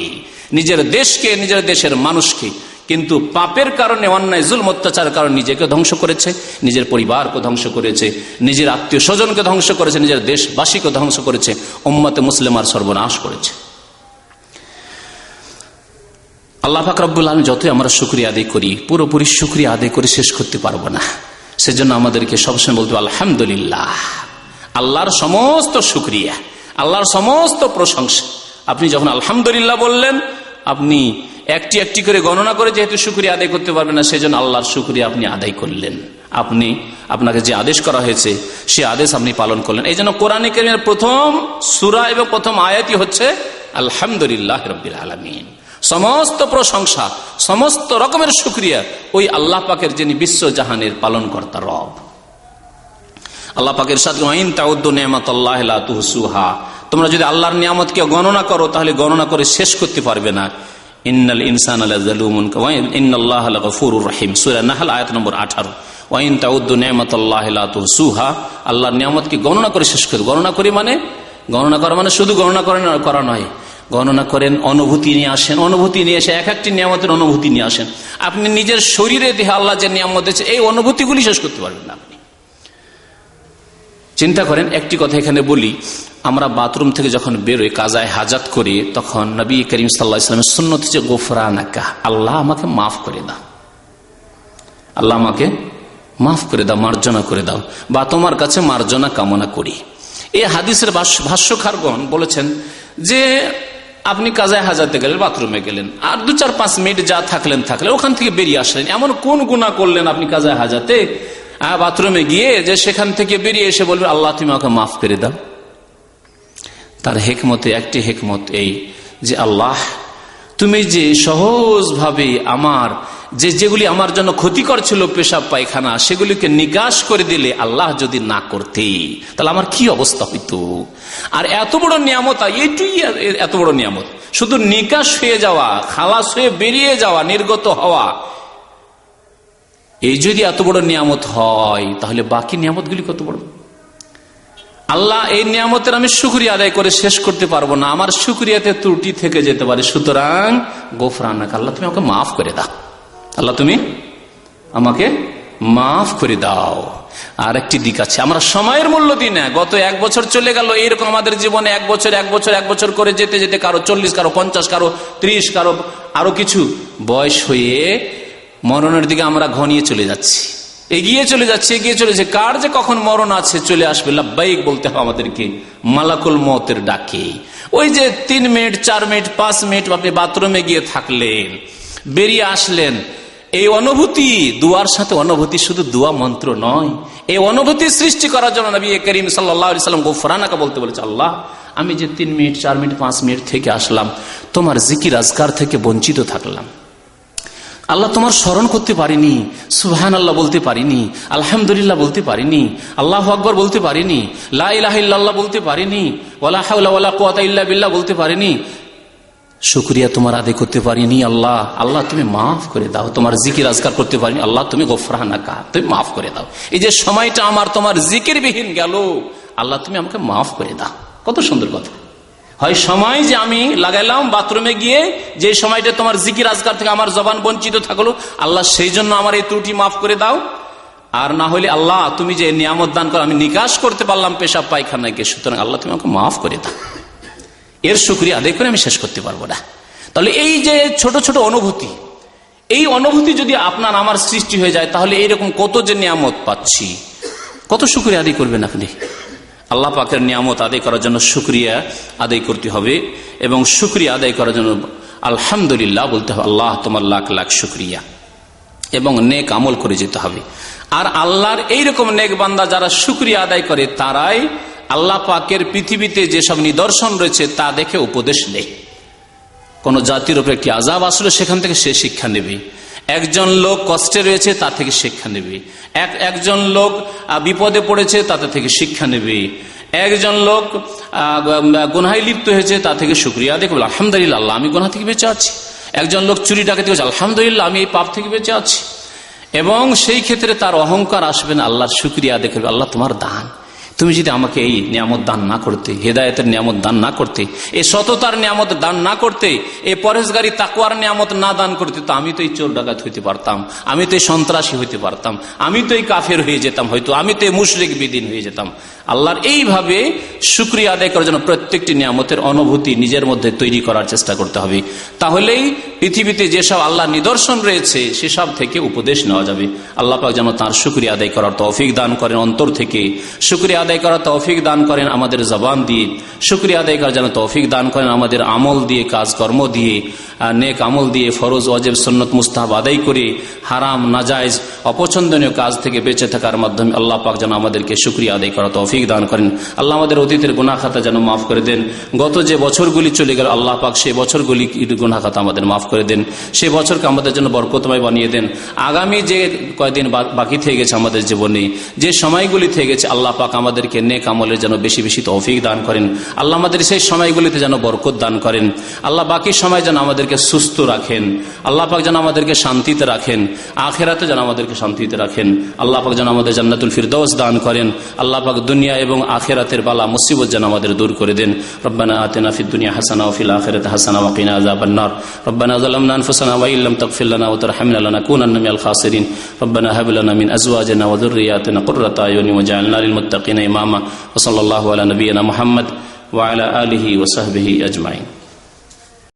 নিজের দেশকে, নিজের দেশের মানুষকে, কিন্তু পাপের কারণে, অন্যায় জুলম অত্যাচারের কারণে নিজেকে ধ্বংস করেছে, নিজের পরিবারকে ধ্বংস করেছে, নিজের আত্মীয় স্বজনকে ধ্বংস করেছে, নিজের দেশবাসীকে ধ্বংস করেছে, উম্মতে মুসলিমার সর্বনাশ করেছে। আল্লাহ পাক রব্বুল আলামিন যতই আমরা শুকরিয়া আদায় করি, পুরোপুরি শুকরিয়া আদায় করে শেষ করতে পারবো না। সেজন্য আমাদেরকে সবসময় বলতে হবে আলহামদুলিল্লাহ, আল্লাহর সমস্ত শুকরিয়া, আল্লাহর সমস্ত প্রশংসা। আপনি যখন আলহামদুলিল্লাহ বললেন, আপনি একটি একটি করে গণনা করে যেহেতু শুকরিয়া আদায় করতে পারবেন না, সেজন্য আল্লাহর শুকরিয়া আপনি আদায় করলেন। আপনাকে যে আদেশ করা হয়েছে সে আদেশ আপনি পালন করলেন। এই জন্য কোরআনে কারীমের প্রথম সূরা এবং প্রথম আয়াতই হচ্ছে আলহামদুলিল্লাহ রাব্বিল আলামিন। সমস্ত প্রশংসা, সমস্ত রকমের শুকরিয়া ওই আল্লাহ পাকের, যিনি বিশ্ব জাহানের পালন কর্তা রব। আল্লাহ পাকের সাথে ওয়াইন তাউদ্দু নি'মাতাল্লাহি লা তুহসুহা, তোমরা যদি আল্লাহর নিয়ামতকে গণনা করো তাহলে গণনা করে শেষ করতে পারবে না। ইন্নাল ইনসানা লাযালুমুন ইন্নাল্লাহা লাগফুরুর রহিম, সূরা নাহল আয়াত নম্বর 18। ওয়াইন তাউদ্দু নি'মাতাল্লাহি লা তুহসুহা, আল্লাহর নিয়ামতকে গণনা করে শেষ করো। গণনা করি মানে, গণনা করা মানে শুধু গণনা করা নয়, গণনা করেন, অনুভূতি নিয়ে আসেন, অনুভূতি নিয়ে এসে এক একটি নিয়ামতের অনুভূতি নিয়ে আসেন। আপনি নিজের শরীরে দেহে আল্লাহ যে নিয়ামত দিয়েছে, এই অনুভূতিগুলি শেষ করতে পারবেন না। আপনি চিন্তা করেন, একটি কথা এখানে বলি, আমরা বাথরুম থেকে যখন বেরোই কাজায় হাজাত করি, তখন নবী করিম সাল্লাল্লাহু আলাইহি ওয়াসাল্লামের সুন্নত হচ্ছে গোফরানাকা, আল্লাহ আমাকে মাফ করে দাও, আল্লাহ আমাকে মাফ করে দাও, মার্জনা করে দাও, বা তোমার কাছে মার্জনা কামনা করি। এই হাদিসের ভাষ্যকারগণ বলেছেন যে আপনি কাজায় হাজাতে গেলেন, বাথরুমে গেলেন, আর 2-4-5 মিনিট যা থাকলেন, ওখান থেকে বেরিয়ে আসলেন, এমন কোন গুনাহ করলেন আপনি কাজায় হাজাতে, বাথরুমে গিয়ে যে সেখান থেকে বেরিয়ে এসে বলবেন আল্লাহ তুমি আমাকে মাফ করে দাও? তার হেকমতে একটি হেকমত এই যে, আল্লাহ তুমি যে সহজভাবে আমার যেগুলি আমার জন্য ক্ষতিকর ছিল, পেশাব পায়খানা, সেগুলিকে নিকাশ করে দিলে, আল্লাহ যদি না করতে তাহলে আমার কি অবস্থা হইতো। আর এত বড় নিয়ামত, এইটুই এত বড় নিয়ামত, শুধু নিকাশ হয়ে যাওয়া, খালাস হয়ে বেরিয়ে যাওয়া, নির্গত হওয়া, এই যদি এত বড় নিয়ামত হয়, তাহলে বাকি নিয়ামতগুলি কত বড়। আল্লাহ এই নিয়ামতের আমি শুকরিয়া আদায় করে শেষ করতে পারবো না, আমার শুকরিয়াতে ত্রুটি থেকে যেতে পারে। সুতরাং গোফরানাক, আল্লাহ তুমি আমাকে মাফ করে দাও, আল্লাহ তুমি আমাকে মাফ করে দাও। আর একটি দিক আছে, আমরা সময়ের মূল্য দিই না। গত 1 বছর চলে গেল, এরকম আমাদের জীবনে 1 বছর করে যেতে যেতে কারো 40, কারো 50, কারো 30, কারো আরো কিছু বয়স হয়ে মরণের দিকে আমরা ঘনিয়ে চলে যাচ্ছি, এগিয়ে চলেছে। কার যে কখন মরণ আছে, চলে আসবে, লাব্বাইক বলতে হবে আমাদেরকে মালাকুল মওতের ডাকে। ওই যে 3 মিনিট, 4 মিনিট, 5 মিনিট আপনি বাথরুমে গিয়ে থাকলেন, বেরিয়ে আসলেন, এই অনুভূতি, দুয়ার সাথে অনুভূতি শুধু দুয়া মন্ত্র নয়, এই অনুভূতি সৃষ্টি করার জন্য নবী করিম সাল্লাল্লাহু আলাইহি ওয়াসাল্লাম গোফরানাকা বলতে বলেছে, আল্লাহ আমি যে 3 মিনিট, 4 মিনিট, 5 মিনিট থেকে আসলাম, তোমার জিকির আজকার থেকে বঞ্চিত থাকলাম, আল্লাহ তোমার স্মরণ করতে পারিনি, সুবহানাল্লাহ বলতে পারিনি, আলহামদুলিল্লাহ বলতে পারিনি, আল্লাহু আকবার বলতে পারিনি, লা ইলাহা ইল্লাল্লাহ বলতে পারিনি, ওয়ালা হাওলা ওয়ালা কুওয়াতা ইল্লা বিল্লাহ বলতে পারিনি, শুকরিয়া তোমার আদায় করতে পারিনি। আল্লাহ আল্লাহ তুমি মাফ করে দাও। তোমার জিকির আজকার করতে পারিনি, আল্লাহ তুমি গফরানাকা, তুমি মাফ করে দাও। এই যে সময়টা আমার তোমার জিকির বিহীন গেল, আল্লাহ তুমি আমাকে মাফ করে দাও। কত সুন্দর কথা। হয় সময় যে আমি লাগাইলাম বাথরুমে গিয়ে, যে সময়টা তোমার জিকির আজকার থেকে আমার জবান বঞ্চিত থাকলো, আল্লাহ সেই জন্য আমার এই ত্রুটি মাফ করে দাও। আর না হলে আল্লাহ তুমি যে নিয়ামত দান করো, আমি নিকাশ করতে পারলাম পেশাব পায়খানায় গিয়ে, সুতরাং আল্লাহ তুমি আমাকে মাফ করে দাও। এর শুকরিয়া আদায় করে আমি শেষ করতে পারবো না। তাহলে এই যে ছোট ছোট অনুভূতি, এই অনুভূতি যদি আপনার আমার সৃষ্টি হয়ে যায়, তাহলে এইরকম কত যে নিয়ামত পাচ্ছি, কত শুকরিয়া আদায় করবেন আপনি। আল্লাহ পাকের নিয়ামত আদায় করার জন্য শুকরিয়া আদায় করতে হবে, এবং শুকরিয়া আদায় করার জন্য আলহামদুলিল্লাহ বলতে হবে। আল্লাহ তোমার লাখ লাখ শুকরিয়া, এবং নেক আমল করে যেতে হবে। আর আল্লাহর এইরকম নেক বান্দা যারা শুকরিয়া আদায় করে, তারাই আল্লাহ পাকের পৃথিবীতে যেসব নিদর্শন রয়েছে তা দেখে উপদেশ নেই। কোন জাতির উপর একটি আযাব আসলে সেখান থেকে সে শিক্ষা নেবে। একজন লোক কষ্টে রয়েছে, তা থেকে শিক্ষা নেবে। একজন লোক বিপদে পড়েছে, তাতে থেকে শিক্ষা নেবে। একজন লোক গুনাহে লিপ্ত হয়েছে, তা থেকে শুকরিয়া আদায় করবে, আলহামদুলিল্লাহ আল্লাহ আমি গুনাহ থেকে বেঁচে আছি। একজন লোক চুরি ডাকাতি করেছে, আলহামদুলিল্লাহ আমি এই পাপ থেকে বেঁচে আছি। এবং সেই ক্ষেত্রে তার অহংকার আসবে না, আল্লাহর শুকরিয়া আদায় করবে। আল্লাহ তোমার দান, তুমি যদি আমাকে এই নিয়ামত দান না করতে, হেদায়েতের নিয়ামত দান না করতে, এই সততার নিয়ামত দান না করতে, এই পরহেজগারি তাকওয়ার নিয়ামত না দান করতে, তো আমি তো এই চোর ডাকাত হইতে পারতাম, আমি তো এই সন্ত্রাসী হইতে পারতাম, আমি তো এই কাফের হয়ে যেতাম, হয়তো আমি তো এই মুশরিক বিদিন হয়ে যেতাম। আল্লাহর এইভাবে শুকরিয়া আদায় করার জন্য প্রত্যেকটি নিয়ামতের অনুভূতি নিজের মধ্যে তৈরি করার চেষ্টা করতে হবে। তাহলেই পৃথিবীতে যেসব আল্লাহর নিদর্শন রয়েছে সেসব থেকে উপদেশ নেওয়া যাবে। আল্লাহ পাক যেন তার শুকরিয়া আদায় করার তৌফিক দান করেন অন্তর থেকে, শুকরিয়া আদায় করার তৌফিক দান করেন আমাদের জবান দিয়ে, শুকরিয়া আদায় করার যেন তৌফিক দান করেন আমাদের আমল দিয়ে, কাজকর্ম দিয়ে, নেক আমল দিয়ে, ফরজ ওয়াজিব সুন্নত মুস্তাহাব আদায় করে হারাম নাজায়েজ অপছন্দনীয় কাজ থেকে বেঁচে থাকার মাধ্যমে আল্লাহ পাক যেন আমাদেরকে শুকরিয়া আদায় করার তৌফিক দান করেন। আল্লাহ আমাদের অতীতের গুনাহ খাতা যেন মাফ করে দেন। গত যে বছরগুলি চলে গেল, আল্লাহ পাক সেই বছরগুলি গুনাহ খাতা আমাদের মাফ করে দেন, সেই বছরকে আমাদের জন্য বরকতময় বানিয়ে দেন। আগামী যে কয়েকদিন বাকি থেকে গেছে আমাদের জীবনে, যে সময়গুলি থেকে গেছে, আল্লাহ পাক আমাদেরকে নেক আমলের যেন বেশি বেশি তৌফিক দান করেন। আল্লাহ আমাদের সেই সময়গুলিতে যেন বরকত দান করেন। আল্লাহ বাকি সময় যেন আমাদেরকে সুস্থ রাখেন। আল্লাহ পাক যেন আমাদেরকে শান্তিতে রাখেন, আখিরাতে যেন আমাদেরকে শান্তিতে রাখেন। আল্লাহ পাক যেন আমাদের জান্নাতুল ফিরদৌস দান করেন। আল্লাহ পাক দুনিয়া এবং আখিরাতের বালা মুসিবত যেন আমাদের দূর করে দেন। রব্বানা আতিনা ফিদ দুনিয়া হাসানা ওয়া ফিল আখিরাতি হাসানা ওয়া কিনা আযাবান নার। রব্বানা যালামনা আনফুসানা ওয়া ইল্লাম তাগফির লানা ওয়া তারহামনা লানাকুনান্না মিনাল খাসিরিন। রব্বানা হাব লানা মিন আজওয়াজিনা ওয়া যুররিয়াতিনা কুররাতা আয়ুনি ওয়াজআলনা লিল মুত্তাকিনা ইমামা। ওয়া সাল্লাল্লাহু আলা নাবিয়িনা মুহাম্মদ ওয়া আলা আলিহি ওয়া সাহবিহি আজমাইন।